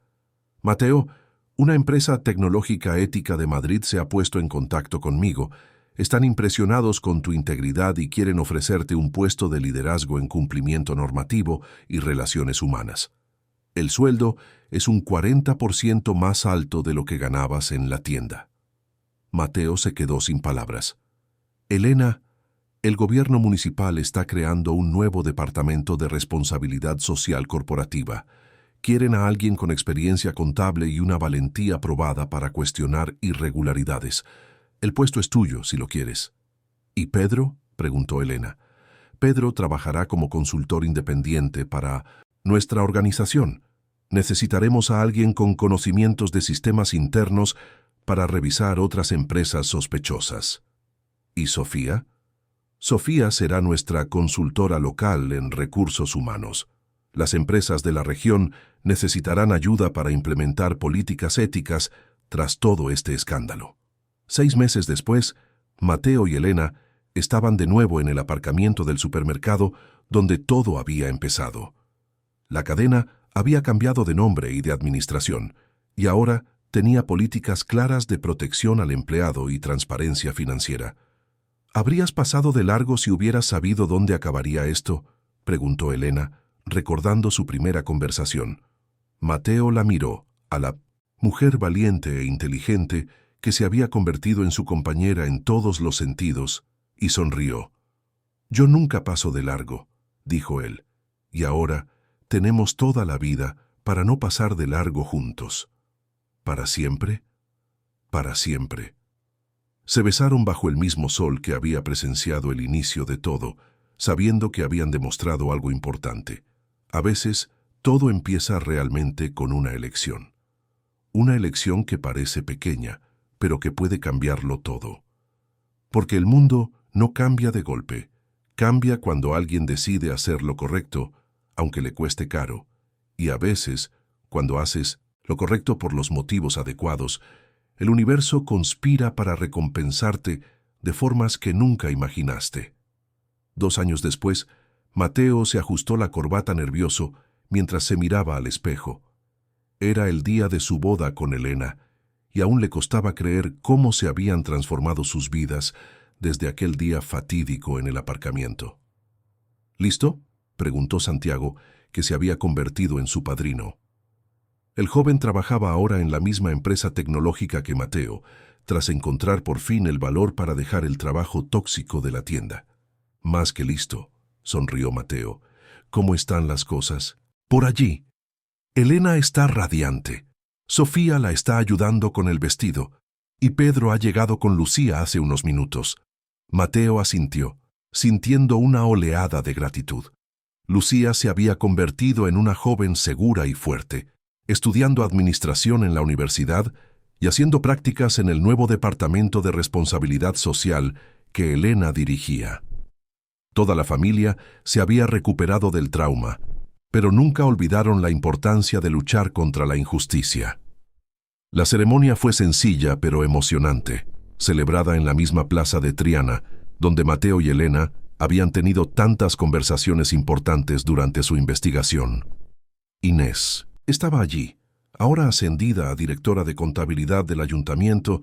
«Mateo, una empresa tecnológica ética de Madrid se ha puesto en contacto conmigo. Están impresionados con tu integridad y quieren ofrecerte un puesto de liderazgo en cumplimiento normativo y relaciones humanas. El sueldo es un 40% más alto de lo que ganabas en la tienda». Mateo se quedó sin palabras. «Elena, el gobierno municipal está creando un nuevo departamento de responsabilidad social corporativa. Quieren a alguien con experiencia contable y una valentía probada para cuestionar irregularidades. El puesto es tuyo, si lo quieres». «¿Y Pedro?», preguntó Elena. «Pedro trabajará como consultor independiente para nuestra organización. Necesitaremos a alguien con conocimientos de sistemas internos para revisar otras empresas sospechosas». «¿Y Sofía?». «Sofía será nuestra consultora local en recursos humanos. Las empresas de la región necesitarán ayuda para implementar políticas éticas tras todo este escándalo». 6 meses después, Mateo y Elena estaban de nuevo en el aparcamiento del supermercado donde todo había empezado. La cadena había cambiado de nombre y de administración, y ahora tenía políticas claras de protección al empleado y transparencia financiera. «¿Habrías pasado de largo si hubieras sabido dónde acabaría esto?», preguntó Elena, recordando su primera conversación. Mateo la miró, a la mujer valiente e inteligente que se había convertido en su compañera en todos los sentidos, y sonrió. «Yo nunca paso de largo», dijo él, «y ahora tenemos toda la vida para no pasar de largo juntos». «¿Para siempre?». «Para siempre». Se besaron bajo el mismo sol que había presenciado el inicio de todo, sabiendo que habían demostrado algo importante. A veces, todo empieza realmente con una elección. Una elección que parece pequeña, pero que puede cambiarlo todo. Porque el mundo no cambia de golpe, cambia cuando alguien decide hacer lo correcto, aunque le cueste caro, y a veces, cuando haces lo correcto por los motivos adecuados, el universo conspira para recompensarte de formas que nunca imaginaste. 2 años después, Mateo se ajustó la corbata nervioso mientras se miraba al espejo. Era el día de su boda con Elena, y aún le costaba creer cómo se habían transformado sus vidas desde aquel día fatídico en el aparcamiento. «¿Listo?», preguntó Santiago, que se había convertido en su padrino. El joven trabajaba ahora en la misma empresa tecnológica que Mateo, tras encontrar por fin el valor para dejar el trabajo tóxico de la tienda. «Más que listo», sonrió Mateo. «¿Cómo están las cosas?». «Por allí. Elena está radiante. Sofía la está ayudando con el vestido, y Pedro ha llegado con Lucía hace unos minutos». Mateo asintió, sintiendo una oleada de gratitud. Lucía se había convertido en una joven segura y fuerte, estudiando administración en la universidad y haciendo prácticas en el nuevo departamento de responsabilidad social que Elena dirigía. Toda la familia se había recuperado del trauma, pero nunca olvidaron la importancia de luchar contra la injusticia. La ceremonia fue sencilla pero emocionante, celebrada en la misma plaza de Triana, donde Mateo y Elena habían tenido tantas conversaciones importantes durante su investigación. Inés estaba allí, ahora ascendida a directora de contabilidad del ayuntamiento,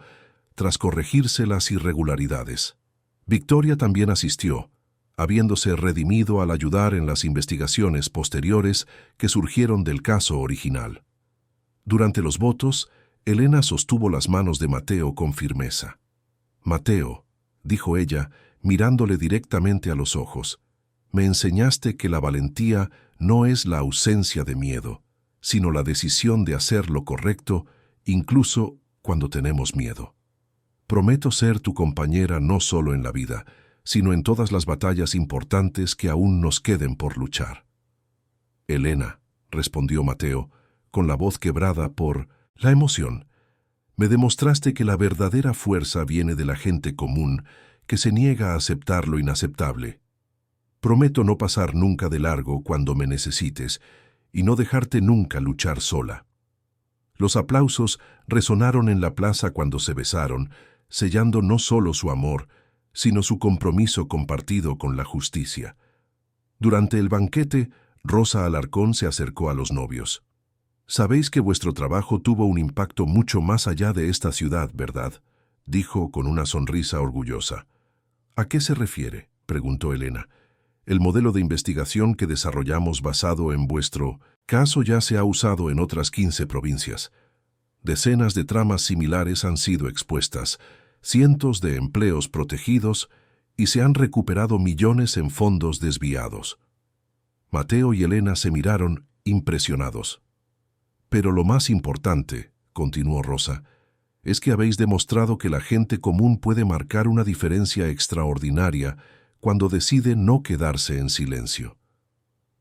tras corregirse las irregularidades. Victoria también asistió, habiéndose redimido al ayudar en las investigaciones posteriores que surgieron del caso original. Durante los votos, Elena sostuvo las manos de Mateo con firmeza. «Mateo», dijo ella, mirándole directamente a los ojos, «me enseñaste que la valentía no es la ausencia de miedo, sino la decisión de hacer lo correcto, incluso cuando tenemos miedo. Prometo ser tu compañera no solo en la vida, sino en todas las batallas importantes que aún nos queden por luchar». «Elena», respondió Mateo, con la voz quebrada por la emoción, «me demostraste que la verdadera fuerza viene de la gente común que se niega a aceptar lo inaceptable. Prometo no pasar nunca de largo cuando me necesites y no dejarte nunca luchar sola». Los aplausos resonaron en la plaza cuando se besaron, sellando no solo su amor, sino su compromiso compartido con la justicia. Durante el banquete, Rosa Alarcón se acercó a los novios. «Sabéis que vuestro trabajo tuvo un impacto mucho más allá de esta ciudad, ¿verdad?», dijo con una sonrisa orgullosa. «¿A qué se refiere?», preguntó Elena. «El modelo de investigación que desarrollamos basado en vuestro caso ya se ha usado en otras 15 provincias. Decenas de tramas similares han sido expuestas, cientos de empleos protegidos y se han recuperado millones en fondos desviados». Mateo y Elena se miraron impresionados. «Pero lo más importante», continuó Rosa, «es que habéis demostrado que la gente común puede marcar una diferencia extraordinaria cuando decide no quedarse en silencio».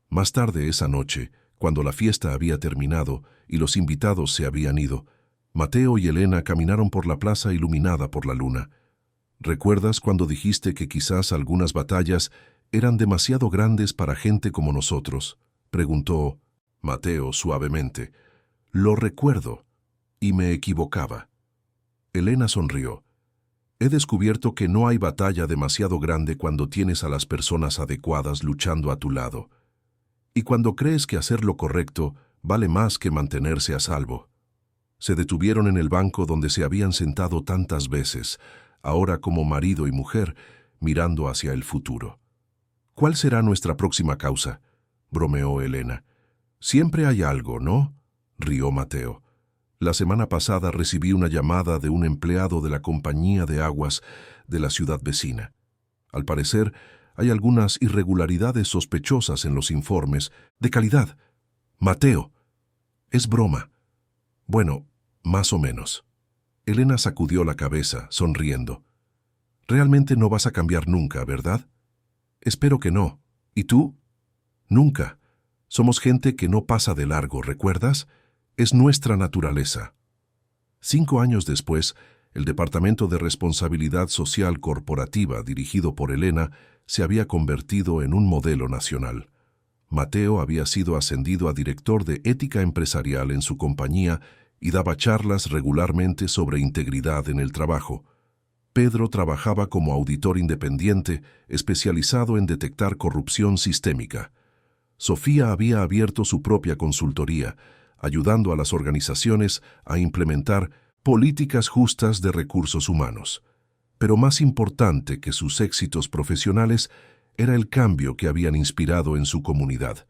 Más tarde esa noche, cuando la fiesta había terminado y los invitados se habían ido, Mateo y Elena caminaron por la plaza iluminada por la luna. «¿Recuerdas cuando dijiste que quizás algunas batallas eran demasiado grandes para gente como nosotros?», preguntó Mateo suavemente. «Lo recuerdo, y me equivocaba». Elena sonrió. «He descubierto que no hay batalla demasiado grande cuando tienes a las personas adecuadas luchando a tu lado, y cuando crees que hacer lo correcto vale más que mantenerse a salvo». Se detuvieron en el banco donde se habían sentado tantas veces, ahora como marido y mujer, mirando hacia el futuro. «¿Cuál será nuestra próxima causa?», bromeó Elena. «Siempre hay algo, ¿no?», rió Mateo. «La semana pasada recibí una llamada de un empleado de la compañía de aguas de la ciudad vecina. Al parecer, hay algunas irregularidades sospechosas en los informes de calidad. Mateo, es broma». «Bueno, más o menos». Elena sacudió la cabeza, sonriendo. «Realmente no vas a cambiar nunca, ¿verdad?». «Espero que no. ¿Y tú?». «Nunca. Somos gente que no pasa de largo, ¿recuerdas? Es nuestra naturaleza». 5 años después, el Departamento de Responsabilidad Social Corporativa, dirigido por Elena, se había convertido en un modelo nacional. Mateo había sido ascendido a director de ética empresarial en su compañía y daba charlas regularmente sobre integridad en el trabajo. Pedro trabajaba como auditor independiente, especializado en detectar corrupción sistémica. Sofía había abierto su propia consultoría, ayudando a las organizaciones a implementar políticas justas de recursos humanos. Pero más importante que sus éxitos profesionales era el cambio que habían inspirado en su comunidad.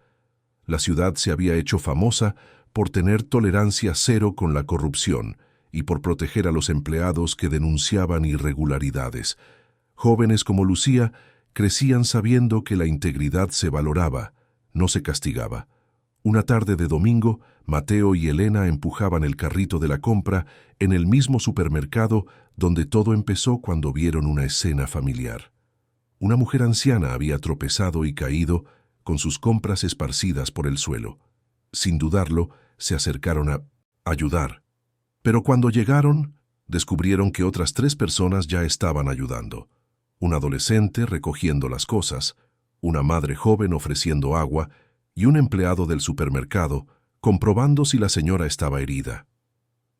La ciudad se había hecho famosa por tener tolerancia cero con la corrupción y por proteger a los empleados que denunciaban irregularidades. Jóvenes como Lucía crecían sabiendo que la integridad se valoraba, no se castigaba. Una tarde de domingo, Mateo y Elena empujaban el carrito de la compra en el mismo supermercado donde todo empezó cuando vieron una escena familiar. Una mujer anciana había tropezado y caído, con sus compras esparcidas por el suelo. Sin dudarlo, se acercaron a ayudar. Pero cuando llegaron, descubrieron que otras 3 personas ya estaban ayudando. Un adolescente recogiendo las cosas, una madre joven ofreciendo agua y un empleado del supermercado comprobando si la señora estaba herida.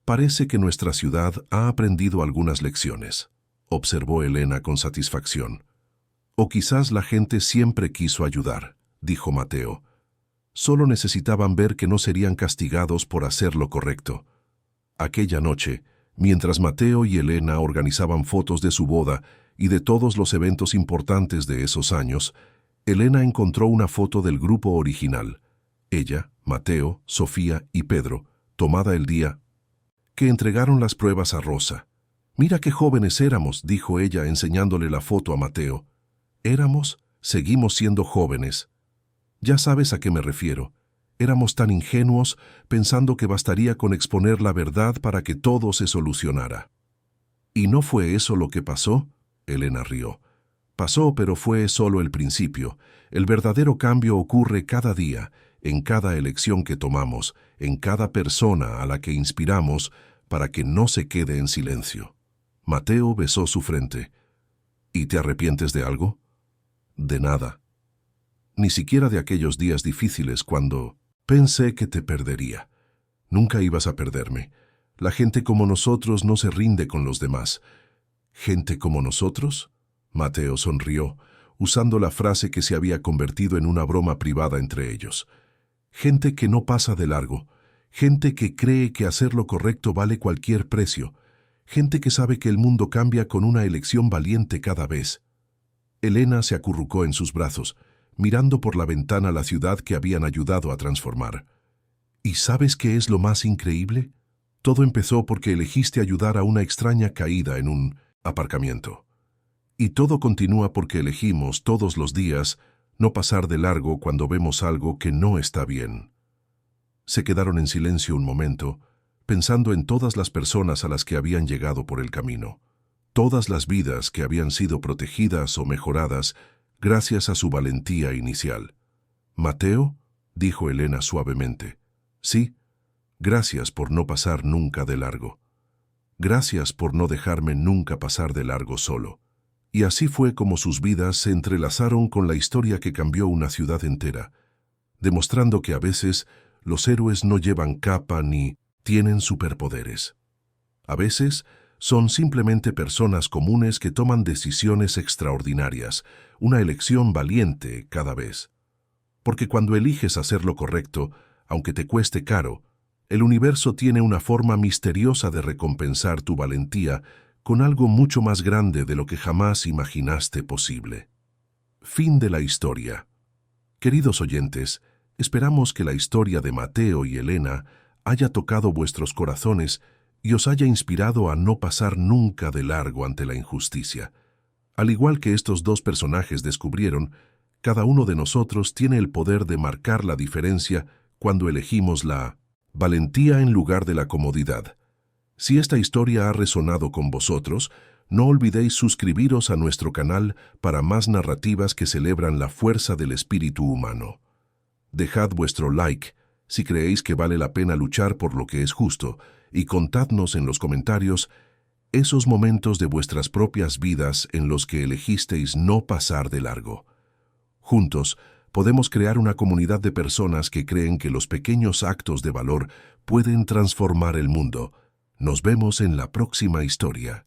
«Parece que nuestra ciudad ha aprendido algunas lecciones», observó Elena con satisfacción. «O quizás la gente siempre quiso ayudar», dijo Mateo. «Solo necesitaban ver que no serían castigados por hacer lo correcto». Aquella noche, mientras Mateo y Elena organizaban fotos de su boda y de todos los eventos importantes de esos años, Elena encontró una foto del grupo original. Ella, Mateo, Sofía y Pedro, tomada el día que entregaron las pruebas a Rosa. «Mira qué jóvenes éramos», dijo ella enseñándole la foto a Mateo. «Éramos, seguimos siendo jóvenes. Ya sabes a qué me refiero. Éramos tan ingenuos pensando que bastaría con exponer la verdad para que todo se solucionara». «¿Y no fue eso lo que pasó?», Elena rió. «Pasó, pero fue solo el principio. El verdadero cambio ocurre cada día, en cada elección que tomamos, en cada persona a la que inspiramos para que no se quede en silencio». Mateo besó su frente. «¿Y te arrepientes de algo?». «De nada. Ni siquiera de aquellos días difíciles cuando pensé que te perdería. Nunca ibas a perderme. La gente como nosotros no se rinde con los demás». «¿Gente como nosotros?». Mateo sonrió, usando la frase que se había convertido en una broma privada entre ellos. «Gente que no pasa de largo, gente que cree que hacer lo correcto vale cualquier precio, gente que sabe que el mundo cambia con una elección valiente cada vez». Elena se acurrucó en sus brazos, mirando por la ventana la ciudad que habían ayudado a transformar. «¿Y sabes qué es lo más increíble? Todo empezó porque elegiste ayudar a una extraña caída en un aparcamiento. Y todo continúa porque elegimos todos los días no pasar de largo cuando vemos algo que no está bien». Se quedaron en silencio un momento, pensando en todas las personas a las que habían llegado por el camino, todas las vidas que habían sido protegidas o mejoradas gracias a su valentía inicial. «¿Mateo?», dijo Elena suavemente. «Sí, gracias por no pasar nunca de largo. Gracias por no dejarme nunca pasar de largo solo». Y así fue como sus vidas se entrelazaron con la historia que cambió una ciudad entera, demostrando que a veces los héroes no llevan capa ni tienen superpoderes. A veces son simplemente personas comunes que toman decisiones extraordinarias, una elección valiente cada vez. Porque cuando eliges hacer lo correcto, aunque te cueste caro, el universo tiene una forma misteriosa de recompensar tu valentía con algo mucho más grande de lo que jamás imaginaste posible. Fin de la historia. Queridos oyentes, esperamos que la historia de Mateo y Elena haya tocado vuestros corazones y os haya inspirado a no pasar nunca de largo ante la injusticia. Al igual que estos dos personajes descubrieron, cada uno de nosotros tiene el poder de marcar la diferencia cuando elegimos la valentía en lugar de la comodidad. Si esta historia ha resonado con vosotros, no olvidéis suscribiros a nuestro canal para más narrativas que celebran la fuerza del espíritu humano. Dejad vuestro like si creéis que vale la pena luchar por lo que es justo y contadnos en los comentarios esos momentos de vuestras propias vidas en los que elegisteis no pasar de largo. Juntos podemos crear una comunidad de personas que creen que los pequeños actos de valor pueden transformar el mundo. Nos vemos en la próxima historia.